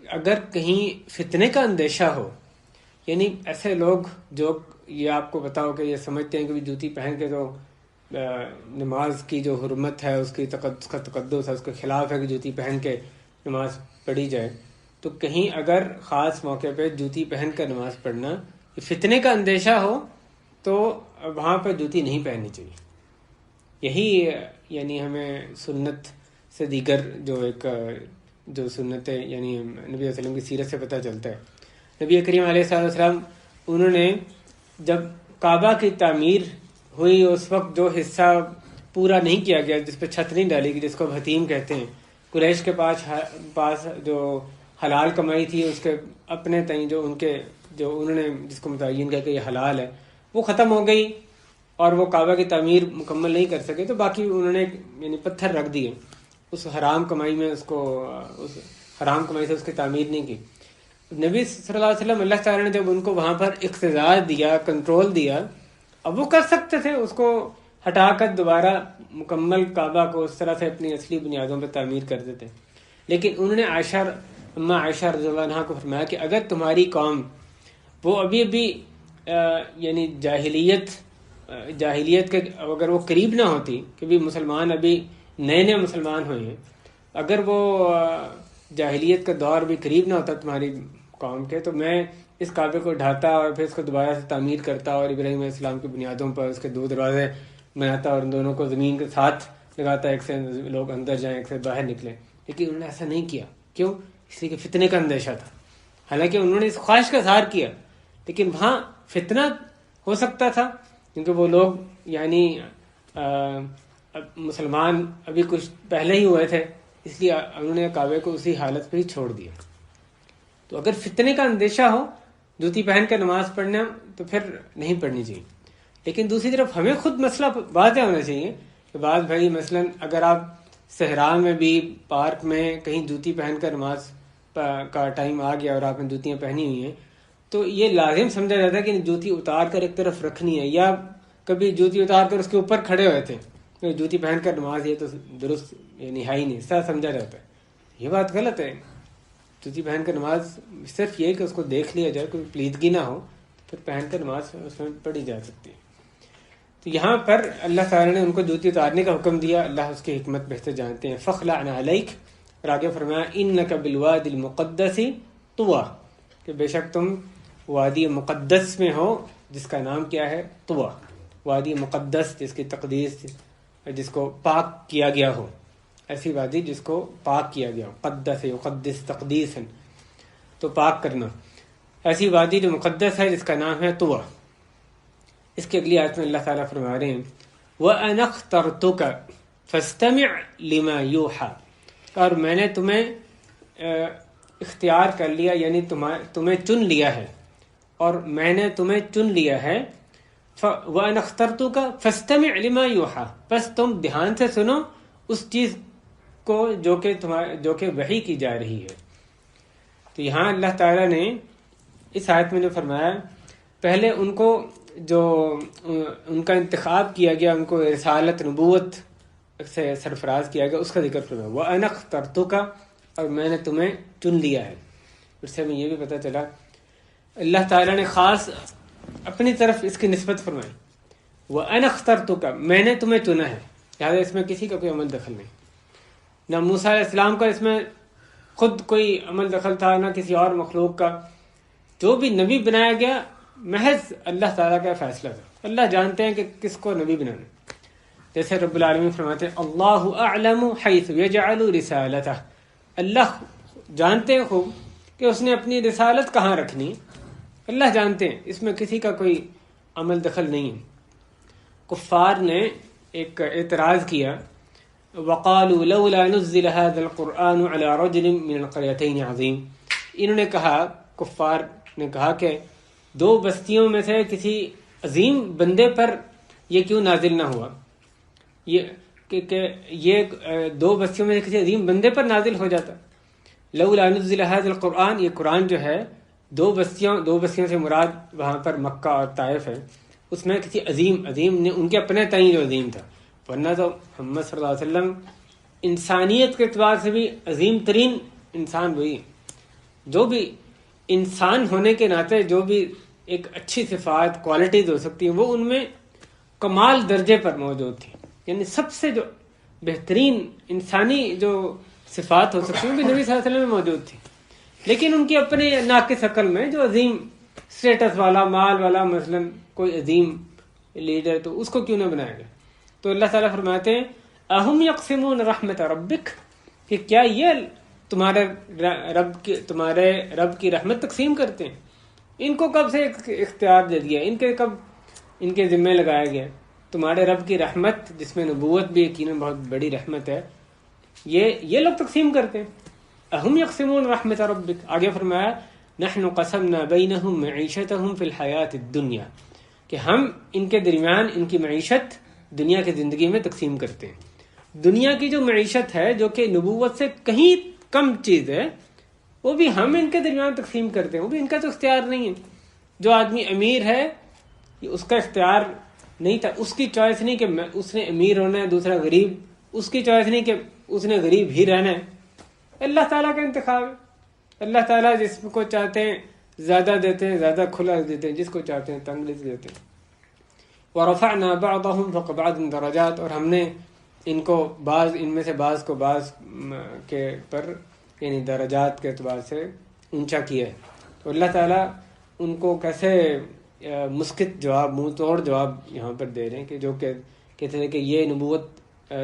اگر کہیں فتنے کا اندیشہ ہو، یعنی ایسے لوگ جو یہ آپ کو بتاؤ کہ یہ سمجھتے ہیں کہ جوتی پہن کے تو نماز کی جو حرمت ہے، اس کا تقدس ہے، اس کے خلاف ہے کہ جوتی پہن کے نماز پڑھی جائے، تو کہیں اگر خاص موقع پہ جوتی پہن کر نماز پڑھنا فتنے کا اندیشہ ہو تو وہاں پر جوتی نہیں پہننی چاہیے۔ یہی یعنی ہمیں سنت سے دیگر جو سنتیں یعنی نبی صلی اللہ علیہ وسلم کی سیرت سے پتہ چلتا ہے۔ نبی کریم علیہ السلام انہوں نے جب کعبہ کی تعمیر ہوئی اس وقت جو حصہ پورا نہیں کیا گیا، جس پہ چھت نہیں ڈالی گئی، جس کو حتیم کہتے ہیں، قریش کے پاس جو حلال کمائی تھی اس کے اپنے تئیں جو انہوں نے جس کو متعین کیا کہ یہ حلال ہے، وہ ختم ہو گئی اور وہ کعبہ کی تعمیر مکمل نہیں کر سکے، تو باقی انہوں نے یعنی پتھر رکھ دیے اس حرام کمائی میں، اس حرام کمائی سے اس کی تعمیر نہیں کی۔ نبی صلی اللہ علیہ وسلم اللہ تعالیٰ نے جب ان کو وہاں پر اقتدار دیا، کنٹرول دیا، اب وہ کر سکتے تھے اس کو ہٹا کر دوبارہ مکمل کعبہ کو اس طرح سے اپنی اصلی بنیادوں پر تعمیر کر دیتے، لیکن انہوں نے عائشہ رضی اللہ عنہا کو فرمایا کہ اگر تمہاری قوم وہ ابھی یعنی جاہلیت کے اگر وہ قریب نہ ہوتی کہ بھی مسلمان ابھی نئے مسلمان ہوئے ہیں، اگر وہ جاہلیت کا دور بھی قریب نہ ہوتا تمہاری قوم کے، تو میں اس کعبے کو ڈھاتا اور پھر اس کو دوبارہ سے تعمیر کرتا اور ابراہیم علیہ السلام کی بنیادوں پر اس کے 2 دروازے بناتا اور ان دونوں کو زمین کے ساتھ لگاتا، ایک سے لوگ اندر جائیں ایک سے باہر نکلیں، لیکن انہوں نے ایسا نہیں کیا۔ کیوں؟ اس لیے کہ فتنے کا اندیشہ تھا۔ حالانکہ انہوں نے اس خواہش کا اظہار کیا، لیکن وہاں فتنہ ہو سکتا تھا کیونکہ وہ لوگ یعنی مسلمان ابھی کچھ پہلے ہی ہوئے تھے، اس لیے انہوں نے کعبے کو اسی حالت پہ ہی چھوڑ دیا۔ تو اگر فتنے کا اندیشہ ہو جوتی پہن کر نماز پڑھنا تو پھر نہیں پڑھنی چاہیے، لیکن دوسری طرف ہمیں خود مسئلہ واضح ہونا چاہیے کہ بعض بھائی مثلا اگر آپ صحرا میں بھی پارک میں کہیں جوتی پہن کر نماز کا ٹائم آ گیا اور آپ نے جوتیاں پہنی ہوئی ہیں تو یہ لازم سمجھا جاتا ہے کہ جوتی اتار کر ایک طرف رکھنی ہے، یا کبھی جوتی اتار کر اس کے اوپر کھڑے ہوئے تھے، جوتی پہن کر نماز یہ تو درست یعنی ہے ہی نہیں، ایسا سمجھا جاتا ہے۔ یہ بات غلط ہے۔ جوتی پہن کر نماز صرف یہ کہ اس کو دیکھ لیا جائے، کوئی پلیدگی نہ ہو، پھر پہن کر نماز اس میں پڑھی جا سکتی ہے۔ تو یہاں پر اللہ تعالیٰ نے ان کو جوتی اتارنے کا حکم دیا، اللہ اس کی حکمت بہتر جانتے ہیں۔ فَخْلَعْنَ عَلَيْكَ، اور آگے فرمایا إِنَّكَ بِالْوَادِ الْمُقَدَّسِ طُوَىٰ، کہ بے شک تم وادی مقدس میں ہو جس کا نام کیا ہے؟ طویٰ، وادی مقدس جس کی تقدیس، جس کو پاک کیا گیا ہو، ایسی وادی جس کو پاک کیا گیا ہو، قدس یقدس تقدیسا۔ تو پاک کرنا، ایسی وادی جو مقدس ہے جس کا نام ہے طویٰ۔ اس کی اگلی آیت میں اللہ تعالیٰ فرما رہے ہیں وَأَنَا اخْتَرْتُكَ فَاسْتَمِعْ لِمَا يُوحَىٰ، اور میں نے تمہیں اختیار کر لیا، یعنی تمہیں چن لیا ہے، اور میں نے تمہیں چن لیا ہے۔ وَأَنَا اخْتَرْتُكَ فَاسْتَمِعْ لِمَا يُوحَىٰ، بس تم دھیان سے سنو اس چیز کو جو کہ وحی کی جا رہی ہے۔ تو یہاں اللہ تعالیٰ نے اس آیت میں جو فرمایا، پہلے ان کو جو ان کا انتخاب کیا گیا، ان کو رسالت نبوت سے سرفراز کیا گیا، اس کا ذکر فرمایا وَأَنَا اخْتَرْتُكَ، اور میں نے تمہیں چن لیا ہے۔ اس سے ہمیں یہ بھی پتہ چلا اللہ تعالیٰ نے خاص اپنی طرف اس کی نسبت فرمائی، وَأَنَا اخْتَرْتُكَ، میں نے تمہیں چنا ہے، لہٰذا اس میں کسی کا کوئی عمل دخل نہیں، نہ موسیٰ علیہ السلام کا اس میں خود کوئی عمل دخل تھا، نہ کسی اور مخلوق کا۔ جو بھی نبی بنایا گیا محض اللہ تعالیٰ کا فیصلہ تھا، اللہ جانتے ہیں کہ کس کو نبی بنانا۔ جیسے رب العالمین فرماتے ہیں اللہ اعلم حیث یجعل رسالتہ، اللہ جانتے ہیں خوب کہ اس نے اپنی رسالت کہاں رکھنی، اللہ جانتے ہیں، اس میں کسی کا کوئی عمل دخل نہیں ہے۔ کفار نے ایک اعتراض کیا، وقالوا لولا نزل هذا القرآن على رجل من القريتين عظیم، انہوں نے کہا، کفار نے کہا کہ دو بستیوں میں سے کسی عظیم بندے پر یہ کیوں نازل نہ ہوا، یہ دو بستیوں میں سے کسی عظیم بندے پر نازل ہو جاتا۔ لولا نزل هذا القرآن، یہ قرآن جو ہے دو بستیوں سے مراد وہاں پر مکہ اور طائف ہے، اس میں کسی عظیم نے ان کے اپنے تئیں جو عظیم تھا، ورنہ تو محمد صلی اللہ علیہ وسلم انسانیت کے اعتبار سے بھی عظیم ترین انسان وہی ہے۔ جو بھی انسان ہونے کے ناطے جو بھی ایک اچھی صفات کوالٹیز ہو سکتی ہیں وہ ان میں کمال درجے پر موجود تھی، یعنی سب سے جو بہترین انسانی جو صفات ہو سکتی ہیں وہ بھی نبی صلی اللہ علیہ وسلم میں موجود تھی، لیکن ان کی اپنے ناقص عقل میں جو عظیم سٹیٹس والا، مال والا، مثلا کوئی عظیم لیڈر، تو اس کو کیوں نہ بنایا گیا۔ تو اللہ تعالیٰ فرماتے ہیں اہم یقسمون رحمت ربک، کہ کیا یہ تمہارے رب کی رحمت تقسیم کرتے ہیں؟ ان کو کب سے اختیار دے دیا، ان کے ذمہ لگایا گیا؟ تمہارے رب کی رحمت، جس میں نبوت بھی یقیناً بہت بڑی رحمت ہے، یہ لوگ تقسیم کرتے ہیں۔ اہم یقسمون رحمت ربک، آگے فرمایا نحن قسمنا بینہم معیشتہم فی الحیات الدنیا، کہ ہم ان کے درمیان ان کی معیشت دنیا کی زندگی میں تقسیم کرتے ہیں۔ دنیا کی جو معیشت ہے جو کہ نبوت سے کہیں کم چیز ہے، وہ بھی ہم ان کے درمیان تقسیم کرتے ہیں، وہ بھی ان کا تو اختیار نہیں ہے۔ جو آدمی امیر ہے اس کا اختیار نہیں تھا، اس کی چوائس نہیں کہ اس نے امیر ہونا ہے، دوسرا غریب، اس کی چوائس نہیں کہ اس نے غریب ہی رہنا ہے، اللہ تعالیٰ کا انتخاب ہے۔ اللہ تعالیٰ جس کو چاہتے ہیں زیادہ دیتے ہیں، زیادہ کھلا دیتے ہیں، جس کو چاہتے ہیں تنگ دیتے ہیں۔ وَرَفَعْنَا بَعْضَهُمْ فَوْقَ بَعْضٍ دَرَجَاتٍ، اور ہم نے ان کو ان میں سے بعض کو بعض کے پر یعنی درجات کے اعتبار سے اونچا کیا ہے۔ تو اللہ تعالیٰ ان کو کیسے مسکت جواب، منہ توڑ جواب یہاں پر دے رہے ہیں کہ جو کہ کہتے ہیں کہ یہ نبوت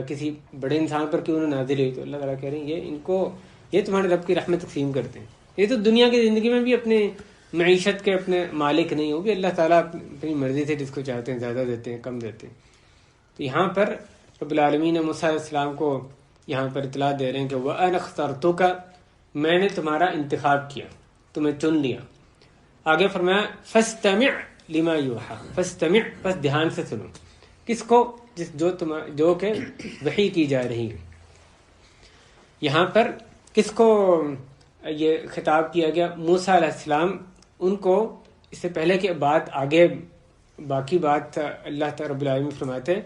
کسی بڑے انسان پر کیوں نہ نازل ہوئی، تو اللہ تعالیٰ کہہ رہے ہیں یہ تمہارے رب کی رحمت تقسیم کرتے ہیں۔ یہ تو دنیا کی زندگی میں بھی اپنے معیشت کے اپنے مالک نہیں، وہ بھی اللہ تعالیٰ اپنی مرضی سے جس کو چاہتے ہیں زیادہ دیتے ہیں، کم دیتے ہیں۔ تو یہاں پر رب العالمین نے موسیٰ علیہ السلام کو یہاں پر اطلاع دے رہے ہیں کہ وَأَنَا اخْتَرْتُكَ، میں نے تمہارا انتخاب کیا، تمہیں چن لیا۔ آگے فرمایا فَاسْتَمِعْ لِمَا يُوحَىٰ، فَاسْتَمِعْ، بس دھیان سے سنو، کس کو؟ جو کہ وحی کی جا رہی ہے۔ یہاں پر کس کو یہ خطاب کیا گیا؟ موسیٰ علیہ السلام، ان کو اس سے پہلے کہ بات آگے باقی بات اللہ تعالیٰ رب العالمین فرماتے ہیں،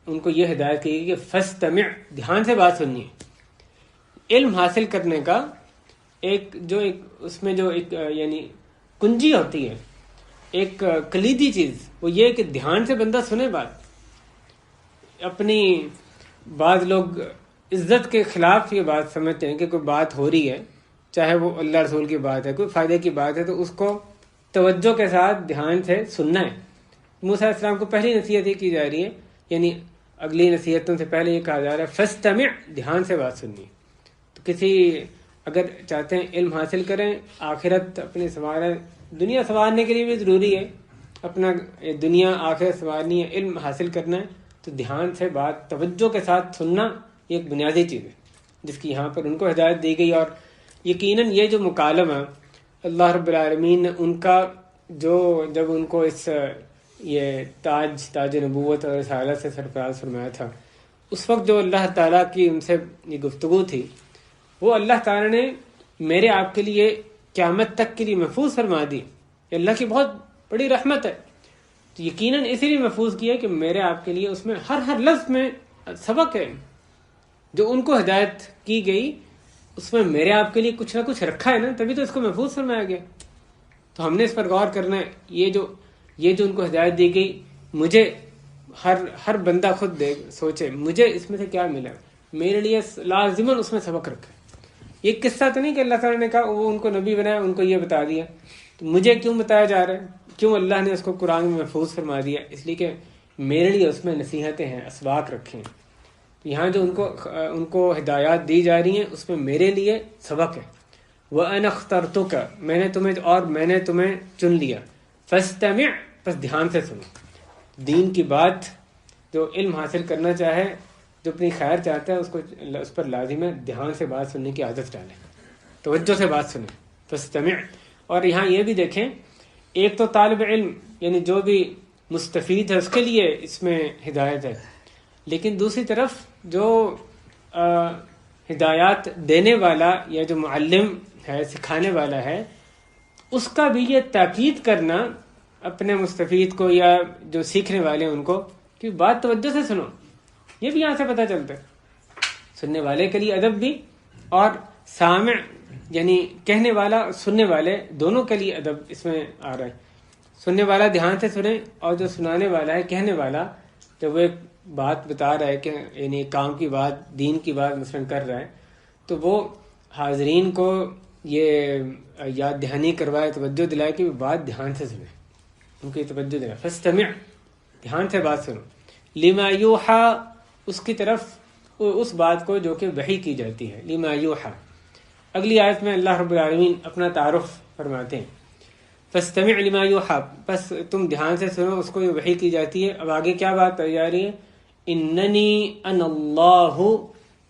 ان کو یہ ہدایت کی گئی کہ فَاسْتَمِعْ، دھیان سے بات سننی ہے۔ علم حاصل کرنے کا اس میں جو ایک یعنی کنجی ہوتی ہے، ایک کلیدی چیز، وہ یہ کہ دھیان سے بندہ سنے بات۔ اپنی بعض لوگ عزت کے خلاف یہ بات سمجھتے ہیں کہ کوئی بات ہو رہی ہے، چاہے وہ اللہ رسول کی بات ہے، کوئی فائدے کی بات ہے، تو اس کو توجہ کے ساتھ دھیان سے سننا ہے۔ موسیٰ علیہ السلام کو پہلی نصیحت یہ کی جا رہی ہے، یعنی اگلی نصیحتوں سے پہلے یہ کہا جا رہا ہے فَاسْتَمِعْ، دھیان سے بات سننی۔ تو کسی اگر چاہتے ہیں علم حاصل کریں، آخرت اپنی سنواریں، دنیا سنوارنے کے لیے بھی ضروری ہے، اپنا دنیا آخرت سنوارنی ہے، علم حاصل کرنا ہے، تو دھیان سے بات توجہ کے ساتھ سننا یہ ایک بنیادی چیز ہے جس کی یہاں پر ان کو ہدایت دی گئی۔ اور یقیناً یہ جو مکالمہ اللہ رب العالمین نے ان کا جب ان کو اس یہ تاج نبوت اور رسالت سے سرفراز فرمایا تھا، اس وقت جو اللہ تعالیٰ کی ان سے یہ گفتگو تھی، وہ اللہ تعالیٰ نے میرے آپ کے لیے قیامت تک کے لیے محفوظ فرما دی۔ یہ اللہ کی بہت بڑی رحمت ہے، تو یقیناً اسی لیے محفوظ کیا کہ میرے آپ کے لیے اس میں ہر لفظ میں سبق ہے۔ جو ان کو ہدایت کی گئی اس میں میرے آپ کے لیے کچھ نہ کچھ رکھا ہے نا، تبھی تو اس کو محفوظ فرمایا گیا۔ تو ہم نے اس پر غور کرنا ہے، یہ جو ان کو ہدایت دی گئی، مجھے ہر بندہ خود سوچے مجھے اس میں سے کیا ملا، میرے لیے لازماً اس میں سبق رکھے۔ یہ قصہ تو نہیں کہ اللہ تعالیٰ نے کہا وہ ان کو نبی بنایا، ان کو یہ بتا دیا، تو مجھے کیوں بتایا جا رہا ہے، کیوں اللہ نے اس کو قرآن میں محفوظ فرما دیا؟ اس لیے کہ میرے لیے اس میں نصیحتیں ہیں، اسباق رکھے ہیں۔ یہاں جو ان کو ہدایات دی جا رہی ہیں اس میں میرے لیے سبق ہے۔ وَأَنَا اخْتَرْتُكَ، میں نے تمہیں چن لیا، فَاسْتَمِعْ، بس دھیان سے سنو۔ دین کی بات جو علم حاصل کرنا چاہے، جو اپنی خیر چاہتا ہے، اس پر لازم ہے دھیان سے بات سننے کی عادت ڈالیں، توجہ سے بات سنیں، فَاسْتَمِعْ۔ اور یہاں یہ بھی دیکھیں، ایک تو طالب علم یعنی جو بھی مستفید ہے اس کے لیے اس میں ہدایت ہے، لیکن دوسری طرف جو ہدایات دینے والا یا جو معلم ہے، سکھانے والا ہے، اس کا بھی یہ تاکید کرنا اپنے مستفید کو یا جو سیکھنے والے ہیں ان کو کہ بات توجہ سے سنو۔ یہ بھی یہاں سے پتہ چلتا ہے، سننے والے کے لیے ادب بھی، اور سامع یعنی کہنے والا سننے والے دونوں کے لیے ادب اس میں آ رہا ہے۔ سننے والا دھیان سے سنے، اور جو سنانے والا ہے، کہنے والا، جب وہ ایک بات بتا رہا ہے کہ یعنی کام کی بات، دین کی بات مثلا کر رہا ہے، تو وہ حاضرین کو یہ یاد دہانی کروائے، توجہ دلائے کہ بات دھیان سے سنیں، ان کی توجہ دلائے۔ فاستمع، دھیان سے بات سنو، لما یوحا، اس کی طرف، اس بات کو جو کہ وحی کی جاتی ہے، لما یوحا۔ اگلی آیت میں اللہ رب العالمین اپنا تعارف فرماتے ہیں، فاستمع لما یوحا، بس تم دھیان سے سنو اس کو جو وحی کی جاتی ہے۔ اب آگے کیا بات پڑھی جا رہی ہے؟ اننی انا اللہ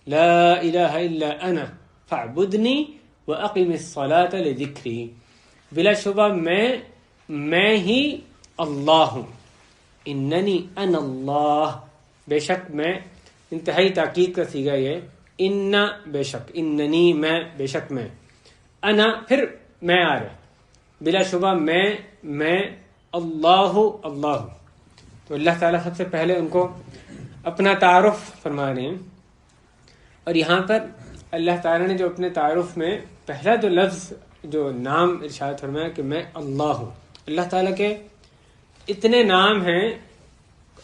لا الہ الا انا فاعبدنی واقم الصلاۃ لذکری، بلا شبہ میں ہی اللہ ہوں۔ اننی انا اللہ، بے شک میں، انتہائی تاکید کا صیغہ یہ، ان بے شک، اننی میں، بے شک میں، انا پھر میں آ رہا، بلا شبہ میں اللہ اللہ ہوں۔ تو اللہ تعالیٰ سب سے پہلے ان کو اپنا تعارف فرما رہے ہیں، اور یہاں پر اللہ تعالیٰ نے جو اپنے تعارف میں پہلا جو لفظ، جو نام ارشاد فرمایا کہ میں اللہ ہوں۔ اللہ تعالیٰ کے اتنے نام ہیں،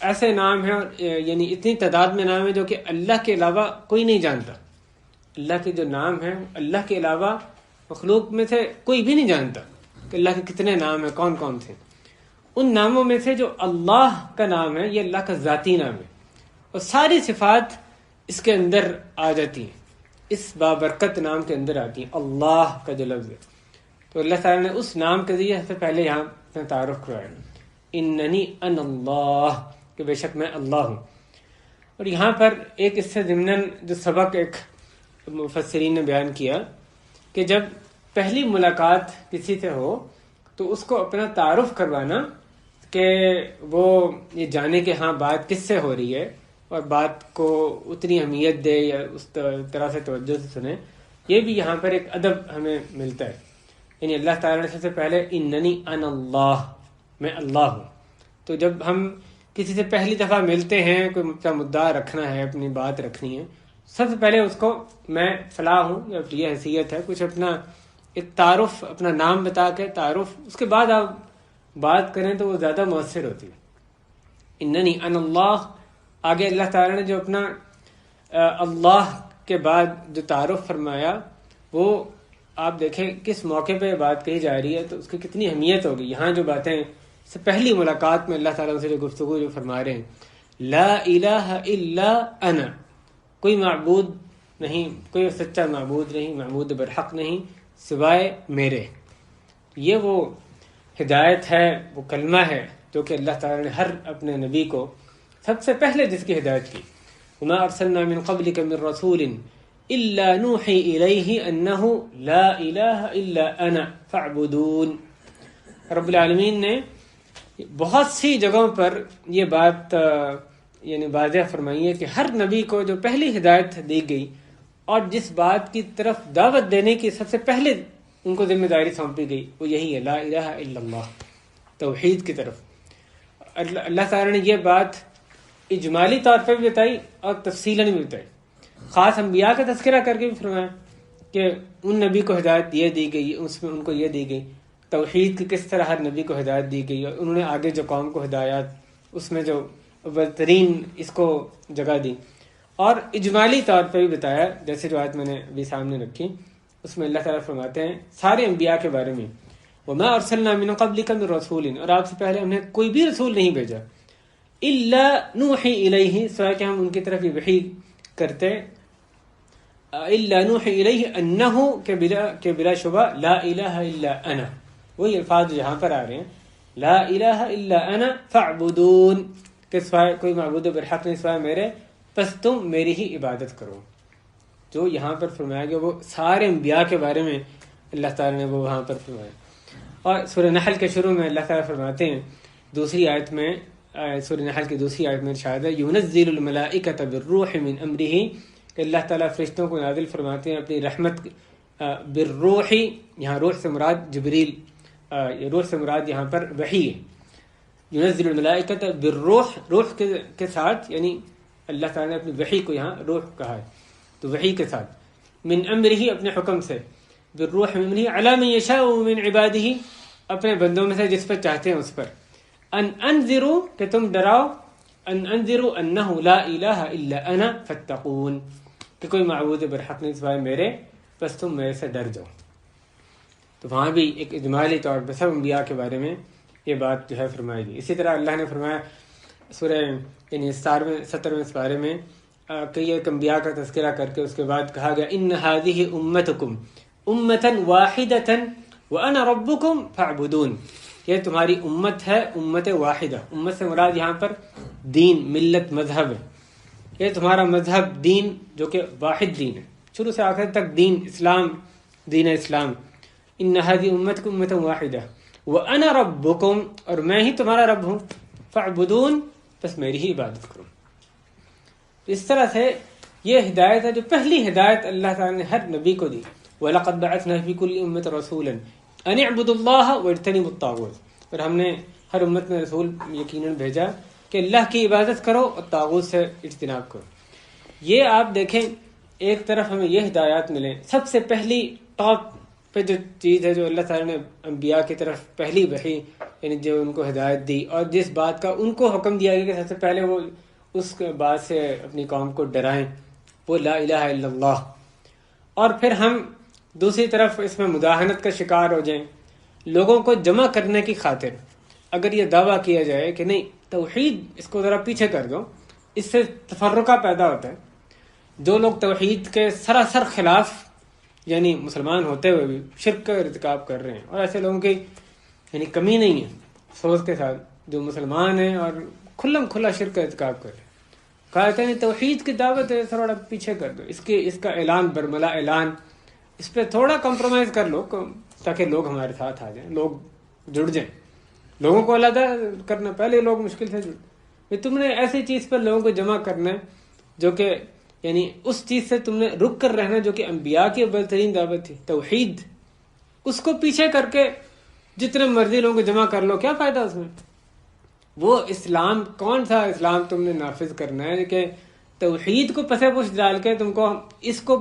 ایسے نام ہیں، یعنی اتنی تعداد میں نام ہیں جو کہ اللہ کے علاوہ کوئی نہیں جانتا۔ اللہ کے جو نام ہیں اللہ کے علاوہ مخلوق میں سے کوئی بھی نہیں جانتا کہ اللہ کے کتنے نام ہیں، کون کون تھے۔ ان ناموں میں سے جو اللہ کا نام ہے، یہ اللہ کا ذاتی نام ہے، اور ساری صفات اس کے اندر آ جاتی ہیں، اس بابرکت نام کے اندر آتی ہیں، اللہ کا جو لفظ ہے۔ تو اللہ تعالیٰ نے اس نام کے ذریعے سے پہلے یہاں اپنا تعارف کروایا، اننی ان اللہ، کہ بے شک میں اللہ ہوں۔ اور یہاں پر ایک اس سے ضمناً جو سبق ایک مفسرین نے بیان کیا کہ جب پہلی ملاقات کسی سے ہو تو اس کو اپنا تعارف کروانا کہ وہ یہ جانے کہ ہاں بات کس سے ہو رہی ہے، اور بات کو اتنی اہمیت دے یا اس طرح سے توجہ سے سنے، یہ بھی یہاں پر ایک ادب ہمیں ملتا ہے۔ یعنی اللہ تعالیٰ نے سب سے پہلے اننی ان اللہ، میں اللہ ہوں۔ تو جب ہم کسی سے پہلی دفعہ ملتے ہیں، کوئی اپنا مدعا رکھنا ہے، اپنی بات رکھنی ہے، سب سے پہلے اس کو میں فلاں ہوں یا یہ حیثیت ہے، کچھ اپنا ایک تعارف، اپنا نام بتا کے تعارف، اس کے بعد آپ بات کریں تو وہ زیادہ مؤثر ہوتی ہے۔ اننی ان اللہ، آگے اللہ تعالیٰ نے جو اپنا اللہ کے بعد جو تعارف فرمایا، وہ آپ دیکھیں کس موقع پہ بات کہی جا رہی ہے تو اس کی کتنی اہمیت ہوگی۔ یہاں جو باتیں سے پہلی ملاقات میں اللہ تعالیٰ سے جو گفتگو جو فرما رہے ہیں، لا الہ الا انا، کوئی معبود نہیں کوئی سچا معبود نہیں، معبود برحق نہیں سوائے میرے. یہ وہ ہدایت ہے، وہ کلمہ ہے جو کہ اللہ تعالیٰ نے ہر اپنے نبی کو سب سے پہلے جس کی ہدایت کی. وما ارسلنا من قبلک من رسول الا نوحی الیہ انہ لا الہ الا انا فاعبدون. رب العالمین نے بہت سی جگہوں پر یہ بات یعنی واضح فرمائی ہے کہ ہر نبی کو جو پہلی ہدایت دی گئی اور جس بات کی طرف دعوت دینے کی سب سے پہلے ان کو ذمہ داری سونپی گئی وہ یہی ہے، لا الہ الا اللہ، توحید کی طرف. اللہ تعالیٰ نے یہ بات اجمالی طور پہ بھی بتائی اور تفصیلاً بھی بتائی. خاص انبیاء کا تذکرہ کر کے بھی فرمایا کہ ان نبی کو ہدایت یہ دی گئی، اس میں ان کو یہ دی گئی. توحید کی کس طرح ہر نبی کو ہدایت دی گئی اور انہوں نے آگے جو قوم کو ہدایات اس میں جو اول ترین اس کو جگہ دی. اور اجمالی طور پہ بھی بتایا، جیسے جو آیت میں نے ابھی سامنے رکھی اس میں اللہ تعالیٰ فرماتے ہیں سارے انبیاء کے بارے میں، وَمَا أَرْسَلْنَا مِن قَبْلِكَ مِن رَسُولٍ، اور آپ سے پہلے ہم نے کوئی بھی رسول نہیں بھیجا، إِلَّا نُوحِي إِلَيْهِ، سوائے کہ ہم ان کی طرف یہ وحی کرتے، إِلَّا نُوحِي إِلَيْهِ أَنَّهُ کہ بلا شبہ لا الہ الا انا، وہی الفاظ یہاں پر آ رہے ہیں، لا الہ الا انا فاعبدون، کہ سوائے کوئی معبود برحق نہیں سوائے میرے، پس تم میری ہی عبادت کرو. جو یہاں پر فرمایا گیا وہ سارے انبیاء کے بارے میں اللہ تعالیٰ نے وہ وہاں پر فرمایا. اور سورہ نحل کے شروع میں اللہ تعالیٰ فرماتے ہیں دوسری آیت میں، سورہ نحل کی دوسری آیت میں ارشاد ہے یُنَزِّلُ الْمَلَائِکَةَ بِالرُّوحِ مِنْ أَمْرِهِ، کہ اللہ تعالیٰ فرشتوں کو نازل فرماتے ہیں اپنی رحمت. بالروح، یہاں روح سے مراد جبریل، روح سے مراد یہاں پر وحی ہے. یُنَزِّلُ الْمَلَائِکَةَ بِالرُّوحِ، روح کے ساتھ، یعنی اللہ تعالیٰ نے اپنی وحی کو یہاں روح کہا ہے تو وحی کے ساتھ، من امرہ اپنے حکم سے، بالروح من امرہ علی من یشاء من عبادہ اپنے بندوں میں سے جس پر چاہتے ہیں اس پر، ان انذروا کہ تم ڈراؤ، ان انذروا انہ لا الہ الا انا فاتقون، کہ کوئی معبود برحق نہیں سوائے میرے، بس تم میرے سے ڈر جاؤ. تو وہاں بھی ایک اجمالی طور پر سب انبیاء کے بارے میں یہ بات جو ہے فرمائی گئی. اسی طرح اللہ نے فرمایا سورہ یعنی 70ویں سپارے میں کئی ایک انبیاء کا تذکرہ کر کے اس کے بعد کہا گیا ان هذه امتکم امتا واحدتا وانا ربکم فاعبدون، یہ تمہاری امت ہے، امت واحدہ. امت سے مراد یہاں پر دین، ملت، مذہب ہے. یہ تمہارا مذہب، دین جو کہ واحد دین ہے، شروع سے آخر تک دین اسلام، دین اسلام. ان هذه امتکم امتا واحدہ وانا ربکم، اور میں ہی تمہارا رب ہوں، فاعبدون، بس میری ہی عبادت کرو. اس طرح سے یہ ہدایت ہے جو پہلی ہدایت اللہ تعالیٰ نے ہر نبی کو دی. وَلَقَدْ بَعَثْنَا فِي كُلِّ أُمَّةٍ رَسُولًا أَنِ اعْبُدُوا اللَّهَ وَاجْتَنِبُوا الطَّاغُوتَ، اور ہم نے ہر امت میں رسول یقیناً بھیجا کہ اللہ کی عبادت کرو اور طاغوت سے اجتناب کرو. یہ آپ دیکھیں ایک طرف ہمیں یہ ہدایات ملیں، سب سے پہلی ٹاپ پہ جو چیز ہے جو اللہ تعالیٰ نے انبیاء کی طرف پہلی وحی یعنی جو ان کو ہدایت دی اور جس بات کا ان کو حکم دیا گیا کہ سب سے پہلے وہ اس بات سے اپنی قوم کو ڈرائیں، وہ لا الہ الا اللہ. اور پھر ہم دوسری طرف اس میں مداہنت کا شکار ہو جائیں، لوگوں کو جمع کرنے کی خاطر اگر یہ دعویٰ کیا جائے کہ نہیں توحید اس کو ذرا پیچھے کر دو، اس سے تفرقہ پیدا ہوتا ہے. جو لوگ توحید کے سراسر خلاف یعنی مسلمان ہوتے ہوئے بھی شرک کا ارتکاب کر رہے ہیں، اور ایسے لوگوں کی یعنی کمی نہیں ہے افسوس کے ساتھ جو مسلمان ہیں اور کھلم کھلا شرک کا ارتکاب کر رہے ہیں، کہتے ہیں توحید کی دعوت ہے تھوڑا پیچھے کر دو، اس کا اعلان برملا اعلان، اس پہ تھوڑا کمپرومائز کر لو تاکہ لوگ ہمارے ساتھ آ جائیں، لوگ جڑ جائیں. لوگوں کو علیحدہ کرنا، پہلے لوگ مشکل سے جڑ، تم نے ایسی چیز پر لوگوں کو جمع کرنا ہے جو کہ یعنی اس چیز سے تم نے رک کر رہنا جو کہ انبیاء کی اول ترین دعوت تھی توحید، اس کو پیچھے کر کے جتنے مرضی لوگوں کو جمع کر لو، کیا فائدہ اس میں؟ وہ اسلام کون سا اسلام تم نے نافذ کرنا ہے کہ توحید کو پسے پوش ڈال کے تم کو اس کو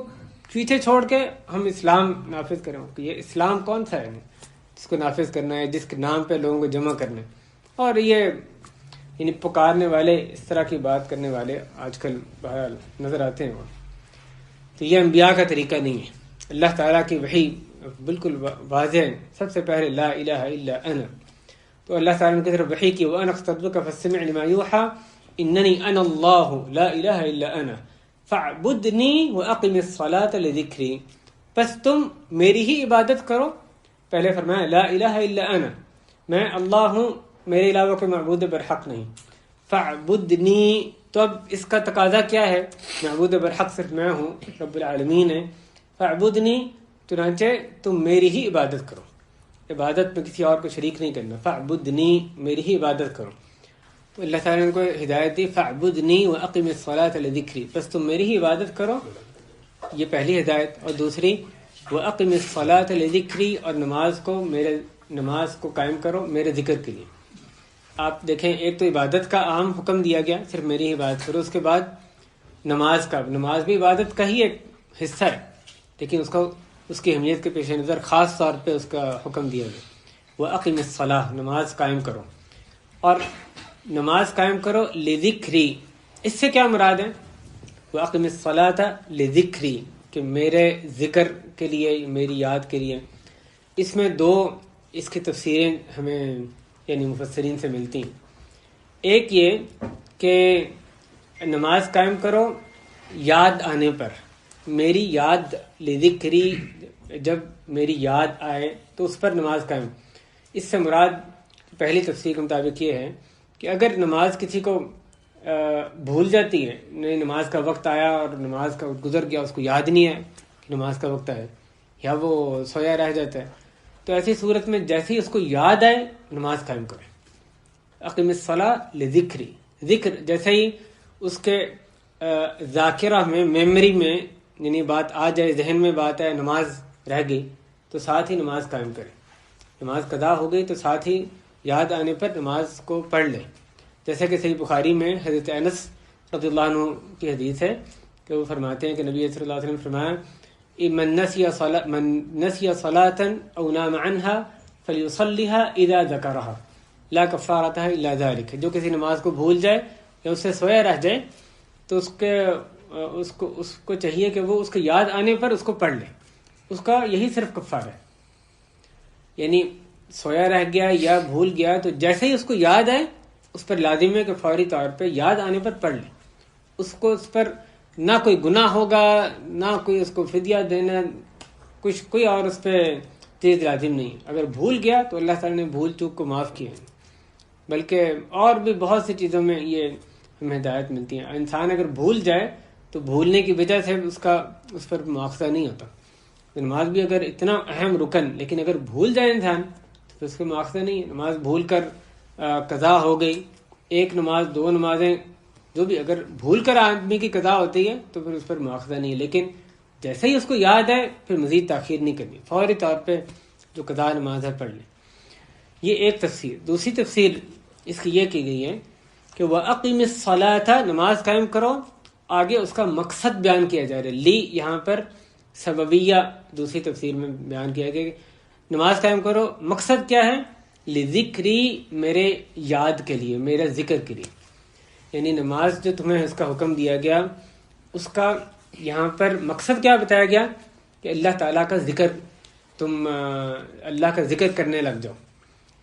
پیچھے چھوڑ کے ہم اسلام نافذ کریں؟ کہ یہ اسلام کون سا ہے جس کو نافذ کرنا ہے، جس کے نام پہ لوگوں کو جمع کرنا ہے؟ اور یہ یعنی پکارنے والے، اس طرح کی بات کرنے والے آج کل بہرحال نظر آتے ہیں. تو یہ انبیاء کا طریقہ نہیں ہے. اللہ تعالیٰ کی وحی بالکل واضح ہے، سب سے پہلے لا الہ الا انا. تو اللہ تعالیٰ نے کی طرف وحی کی، وَأَنَا اخْتَرْتُكَ فَاسْتَمِعْ لِمَا يُوحَىٰ إِنَّنِي أَنَا اللَّهُ لَا إِلَهَ إِلَّا أَنَا فاعبدنی واقم الصلاۃ لذکری، بس تم میری ہی عبادت کرو. پہلے فرمایا لا الہ الا انا، میں اللہ ہوں، میرے علاوہ کوئی معبود برحق نہیں. فاعبدنی، تو اب اس کا تقاضا کیا ہے؟ معبود برحق صرف میں ہوں، رب العالمین ہے. فاعبدنی، چنانچہ تم میری ہی عبادت کرو، عبادت میں کسی اور کو شریک نہیں کرنا. فاعبدنی، میری ہی عبادت کرو. تو اللہ تعالیٰ نے کو ہدایت دی فاعبدنی واقم الصلاۃ لذکری، بس تم میری ہی عبادت کرو، یہ پہلی ہدایت. اور دوسری واقم الصلاۃ لذکری، اور نماز کو قائم کرو میرے ذکر کے لیے. آپ دیکھیں، ایک تو عبادت کا عام حکم دیا گیا، صرف میری ہی عبادت کرو. اس کے بعد نماز بھی عبادت کا ہی ایک حصہ ہے، لیکن اس کی اہمیت کے پیش نظر خاص طور پہ اس کا حکم دیا گیا. واقم الصلاۃ، نماز قائم کرو. اور نماز قائم کرو لذکری، اس سے کیا مراد ہے؟ واقم الصلاۃ لذکری، کہ میرے ذکر کے لیے، میری یاد کے لیے. اس میں دو اس کی تفسیریں ہمیں یعنی مفسرین سے ملتی ہیں. ایک یہ کہ نماز قائم کرو یاد آنے پر، میری یاد لذکری، جب میری یاد آئے تو اس پر نماز قائم. اس سے مراد پہلی تفسیر کے مطابق یہ ہے کہ اگر نماز کسی کو بھول جاتی ہے، نماز کا وقت آیا اور نماز کا گزر گیا، اس کو یاد نہیں ہے کہ نماز کا وقت آیا، یا وہ سویا رہ جاتا ہے، تو ایسی صورت میں جیسے ہی اس کو یاد آئے نماز قائم کرے. اقیم الصلاۃ لذکری، ذکر جیسے ہی اس کے ذاکرہ میں، میموری میں، یعنی بات آ جائے، ذہن میں بات آئے، نماز رہ گئی تو ساتھ ہی نماز قائم کرے. نماز قضا ہو گئی تو ساتھ ہی یاد آنے پر نماز کو پڑھ لے. جیسے کہ صحیح بخاری میں حضرت انس رضی اللہ عنہ کی حدیث ہے کہ وہ فرماتے ہیں کہ نبی صلی اللہ علیہ وسلم فرمایا من نسی صلاۃ او نام عنها فلیصلیها اذا ذکرها لا کفارۃ الا ذلک، جو کسی نماز کو بھول جائے یا اس سے سویا رہ جائے تو اس کو چاہیے کہ وہ اس کو یاد آنے پر اس کو پڑھ لے، اس کا یہی صرف کفارہ ہے. یعنی سویا رہ گیا یا بھول گیا تو جیسے ہی اس کو یاد آئے اس پر لازم ہے کہ فوری طور پہ یاد آنے پر پڑھ لے. اس پر نہ کوئی گناہ ہوگا، نہ کوئی اس کو فدیہ دینا، کوئی اور اس پہ چیز لازم نہیں. اگر بھول گیا تو اللہ تعالیٰ نے بھول چوک کو معاف کیا ہے. بلکہ اور بھی بہت سی چیزوں میں یہ ہمیں ہدایت ملتی ہیں. انسان اگر بھول جائے تو بھولنے کی وجہ سے اس پر مواخذہ نہیں ہوتا. نماز بھی اگر اتنا اہم رکن، لیکن اگر بھول جائے انسان تو اس کو مواخذہ نہیں ہے. نماز بھول کر قضا ہو گئی، ایک نماز، دو نمازیں، جو بھی اگر بھول کر آدمی کی قضا ہوتی ہے تو پھر اس پر مواخذہ نہیں ہے. لیکن جیسے ہی اس کو یاد ہے پھر مزید تاخیر نہیں کرنی، فوری طور پہ جو قضا نماز ہے پڑھ لیں. یہ ایک تفسیر. دوسری تفسیر اس کی یہ کی گئی ہے کہ وَأَقِمِ الصَّلَاةَ، نماز قائم کرو. آگے اس کا مقصد بیان کیا جا رہا ہے. لی یہاں پر سببیہ دوسری تفسیر میں بیان کیا گیا کہ نماز قائم کرو، مقصد کیا ہے؟ لذکری، میرے یاد کے لیے، میرے ذکر کے لیے. یعنی نماز جو تمہیں اس کا حکم دیا گیا، اس کا یہاں پر مقصد کیا بتایا گیا کہ اللہ تعالیٰ کا ذکر، تم اللہ کا ذکر کرنے لگ جاؤ،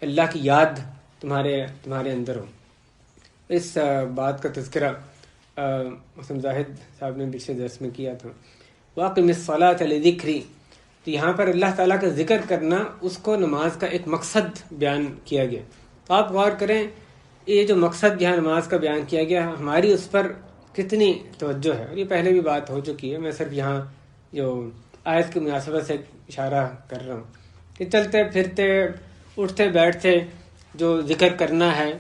اللہ کی یاد تمہارے اندر ہو. اس بات کا تذکرہ مسلم زاہد صاحب نے پچھلے درس میں کیا تھا. واقم الصلاۃ لذکری، تو یہاں پر اللہ تعالیٰ کا ذکر کرنا، اس کو نماز کا ایک مقصد بیان کیا گیا. تو آپ غور کریں، یہ جو مقصد یہاں نماز کا بیان کیا گیا، ہماری اس پر کتنی توجہ ہے. اور یہ پہلے بھی بات ہو چکی ہے، میں صرف یہاں جو آیت کی مناسبت سے اشارہ کر رہا ہوں کہ چلتے پھرتے، اٹھتے بیٹھتے جو ذکر کرنا ہے،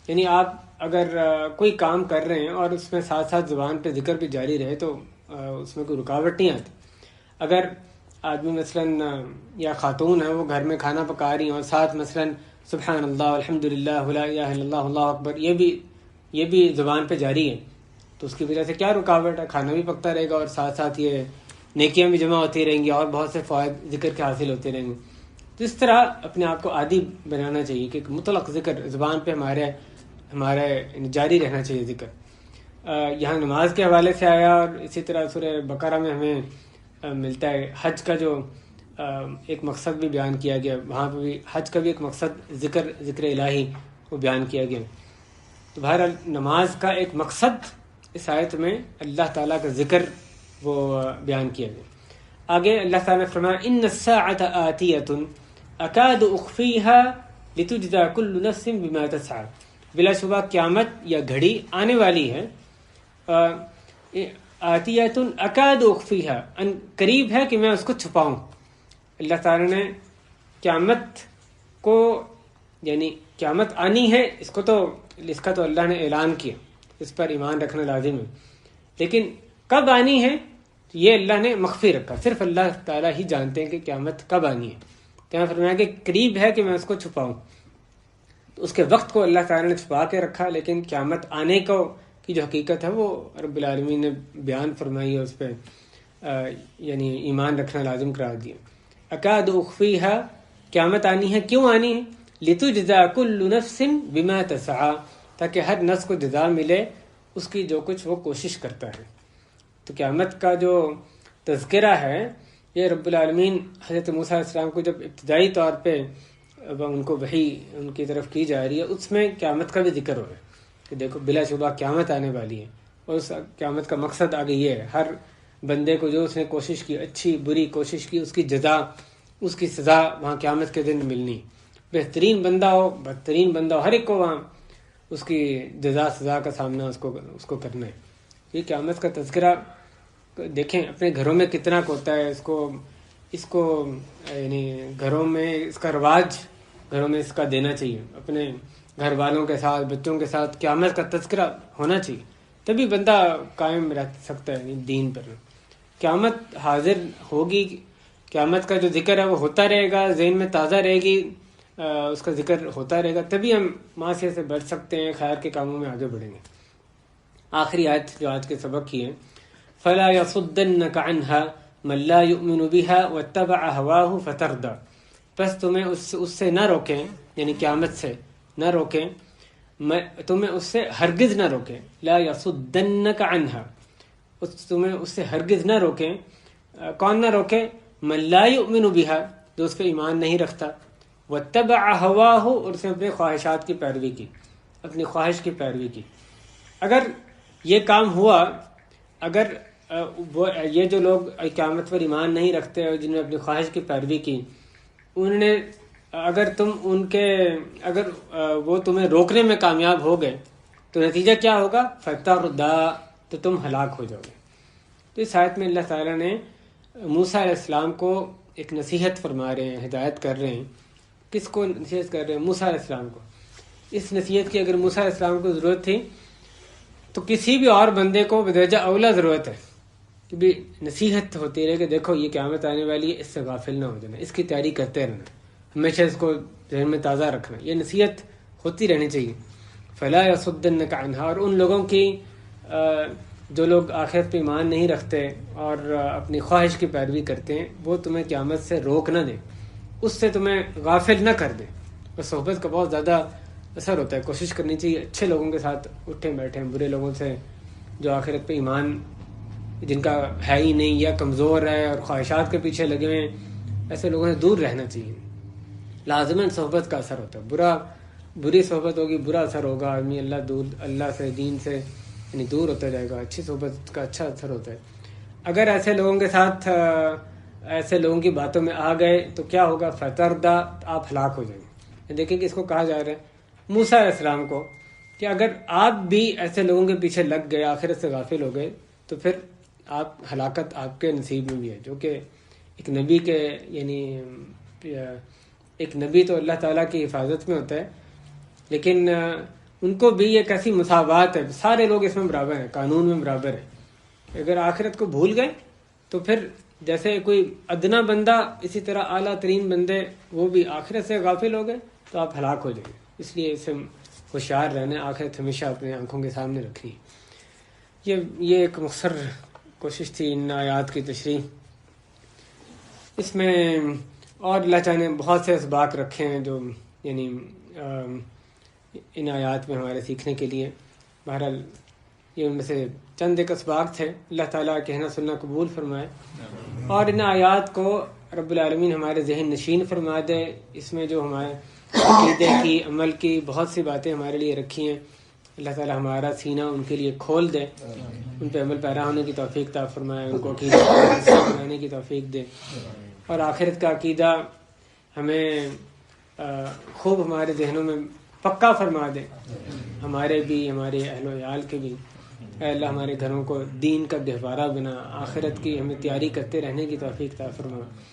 یعنی آپ اگر کوئی کام کر رہے ہیں اور اس میں ساتھ ساتھ زبان پہ ذکر بھی جاری رہے تو اس میں کوئی رکاوٹ نہیں آتی. اگر آدمی مثلا یا خاتون ہے، وہ گھر میں کھانا پکا رہی ہیں اور ساتھ مثلا سبحان اللہ، الحمدللہ، لا الہ الا اللہ، اللہ اکبر، یہ بھی زبان پہ جاری ہے، تو اس کی وجہ سے کیا رکاوٹ ہے؟ کھانا بھی پکتا رہے گا اور ساتھ ساتھ یہ نیکیاں بھی جمع ہوتی رہیں گی اور بہت سے فوائد ذکر کے حاصل ہوتے رہیں گے. تو اس طرح اپنے آپ کو عادی بنانا چاہیے کہ مطلق ذکر زبان پہ ہمارے جاری رہنا چاہیے ذکر. یہاں نماز کے حوالے سے آیا، اور اسی طرح سورہ بقرہ میں ہمیں ملتا ہے حج کا جو ایک مقصد بھی بیان کیا گیا، وہاں پہ بھی حج کا بھی ایک مقصد ذکر الہی وہ بیان کیا گیا. تو بہرحال نماز کا ایک مقصد اس آیت میں اللہ تعالیٰ کا ذکر وہ بیان کیا گیا. آگے اللہ تعالیٰ نے فرمایا ان الساعۃ آتیۃ اکاد اخفیها لتجزا کل نفس بما تسعی، بلا شبہ قیامت یا گھڑی آنے والی ہے. آتیۃ اکاد اخفیها، قریب ہے کہ میں اس کو چھپاؤں. اللہ تعالیٰ نے قیامت کو یعنی قیامت آنی ہے، اس کا تو اللہ نے اعلان کیا، اس پر ایمان رکھنا لازم ہے. لیکن کب آنی ہے یہ اللہ نے مخفی رکھا، صرف اللہ تعالیٰ ہی جانتے ہیں کہ قیامت کب آنی ہے. تو یہاں فرمایا کہ قریب ہے کہ میں اس کو چھپاؤں. تو اس کے وقت کو اللہ تعالیٰ نے چھپا کے رکھا، لیکن قیامت آنے کی جو حقیقت ہے وہ رب العالمین نے بیان فرمائی ہے، اس پہ یعنی ایمان رکھنا لازم قرار دیا. اکاد اخفیہا، قیامت آنی ہے. کیوں آنی ہے؟ لتجزا کل نفس بما تسعی، تاکہ ہر نفس کو جزا ملے اس کی جو کچھ وہ کوشش کرتا ہے. تو قیامت کا جو تذکرہ ہے یہ رب العالمین حضرت موسیٰ علیہ السلام کو جب ابتدائی طور پہ ان کو وحی ان کی طرف کی جا رہی ہے، اس میں قیامت کا بھی ذکر ہو رہا ہے کہ دیکھو بلا شبہ قیامت آنے والی ہے. اور اس قیامت کا مقصد آگے یہ ہے، ہر بندے کو جو اس نے کوشش کی، اچھی بری کوشش کی، اس کی جزا، اس کی سزا وہاں قیامت کے دن ملنی. بہترین بندہ ہو بدترین بندہ ہو، ہر ایک کو وہاں اس کی جزا سزا کا سامنا اس کو کرنا ہے. یہ قیامت کا تذکرہ دیکھیں اپنے گھروں میں کتنا ہوتا ہے. اس کو یعنی گھروں میں اس کا رواج گھروں میں اس کا دینا چاہیے. اپنے گھر والوں کے ساتھ، بچوں کے ساتھ قیامت کا تذکرہ ہونا چاہیے، تبھی بندہ قائم رہ سکتا ہے دین پر. قیامت حاضر ہوگی، قیامت کا جو ذکر ہے وہ ہوتا رہے گا، ذہن میں تازہ رہے گی، اس کا ذکر ہوتا رہے گا، تبھی ہم معصیت سے بچ سکتے ہیں، خیر کے کاموں میں آگے بڑھیں گے. آخری آیت جو آج کے سبق کی ہے، فلا يصدنك عنها من لا يؤمن بها واتبع هواه فتردى، بس تمہیں اس سے نہ روکیں، یعنی قیامت سے نہ روکیں، تمہیں اس سے ہرگز نہ روکیں. لا يصدنك عنها، تمہیں اس سے ہرگز نہ روکیں. کون نہ روکے؟ من لا يؤمن بها، جو اس پہ ایمان نہیں رکھتا، واتبع هواه، اور اس نے اپنے خواہشات کی پیروی کی، اپنی خواہش کی پیروی کی. اگر یہ کام ہوا، اگر یہ جو لوگ قیامت پر ایمان نہیں رکھتے اور جنہوں نے اپنی خواہش کی پیروی کی، انہوں نے اگر وہ تمہیں روکنے میں کامیاب ہو گئے تو نتیجہ کیا ہوگا؟ فتردى، تو تم ہلاک ہو جاؤ گے. تو اس آیت میں اللہ تعالیٰ نے موسیٰ علیہ السلام کو ایک نصیحت فرما رہے ہیں، ہدایت کر رہے ہیں. کس کو نصیحت کر رہے ہیں؟ موسیٰ علیہ السلام کو. اس نصیحت کی اگر موسیٰ علیہ السلام کو ضرورت تھی تو کسی بھی اور بندے کو بدرجہ اولا ضرورت ہے کہ بھی نصیحت ہوتی رہے کہ دیکھو یہ قیامت آنے والی ہے، اس سے غافل نہ ہو جانا، اس کی تیاری کرتے رہنا، ہمیشہ اس کو ذہن میں تازہ رکھنا. یہ نصیحت ہوتی رہنی چاہیے. فلا يصدنك عنها، اور ان لوگوں کی جو لوگ آخرت پہ ایمان نہیں رکھتے اور اپنی خواہش کی پیروی کرتے ہیں، وہ تمہیں قیامت سے روک نہ دیں، اس سے تمہیں غافل نہ کر دیں. اور صحبت کا بہت زیادہ اثر ہوتا ہے. کوشش کرنی چاہیے اچھے لوگوں کے ساتھ اٹھیں بیٹھیں، برے لوگوں سے جو آخرت پہ ایمان جن کا ہے ہی نہیں یا کمزور ہے اور خواہشات کے پیچھے لگے ہوئے ہیں، ایسے لوگوں سے دور رہنا چاہیے. لازماً صحبت کا اثر ہوتا ہے. بری صحبت ہوگی، برا اثر ہوگا. آدمی اللہ سے، دین سے یعنی دور ہوتا جائے گا. اچھی صحبت کا اچھا اثر ہوتا ہے. اگر ایسے لوگوں کے ساتھ ایسے لوگوں کی باتوں میں آ گئے تو کیا ہوگا؟ فتردى، آپ ہلاک ہو جائیں گے. دیکھیں کہ اس کو کہا جا رہا ہے موسیٰ علیہ السلام کو کہ اگر آپ بھی ایسے لوگوں کے پیچھے لگ گئے، آخرت سے غافل ہو گئے، تو پھر ہلاکت آپ کے نصیب میں بھی ہے. جو کہ ایک نبی کے یعنی ایک نبی تو اللہ تعالیٰ کی حفاظت میں ہوتا ہے، لیکن ان کو بھی ایک ایسی مساوات ہے، سارے لوگ اس میں برابر ہیں، قانون میں برابر ہیں. اگر آخرت کو بھول گئے تو پھر جیسے کوئی ادنا بندہ، اسی طرح اعلیٰ ترین بندے وہ بھی آخرت سے غافل ہو گئے تو آپ ہلاک ہو جائیں گے. اس لیے اسے ہوشیار رہنا، آخرت ہمیشہ اپنے آنکھوں کے سامنے رکھنی. یہ ایک مختصر کوشش تھی ان آیات کی تشریح. اس میں اور اللہ تعالیٰ نے بہت سے اسباق رکھے ہیں جو یعنی ان آیات میں ہمارے سیکھنے کے لیے. بہرحال یہ ان میں سے چند ایک اسباق تھے. اللہ تعالیٰ کہنا سننا قبول فرمائے اور ان آیات کو رب العالمین ہمارے ذہن نشین فرما دے. اس میں جو ہمارے عقیدے کی، عمل کی بہت سی باتیں ہمارے لیے رکھی ہیں، اللہ تعالی ہمارا سینہ ان کے لیے کھول دے، ان پہ عمل پیرا ہونے کی توفیق عطا فرمائے، ان کو عقیدہ کا حصہ بنانے کی توفیق دے، اور آخرت کا عقیدہ ہمیں خوب ہمارے ذہنوں میں پکا فرما دے، ہمارے بھی، ہمارے اہل و عیال کے بھی۔ اے اللہ ہمارے گھروں کو دین کا گہوارہ بنا، آخرت کی ہمیں تیاری کرتے رہنے کی توفیق عطا فرما۔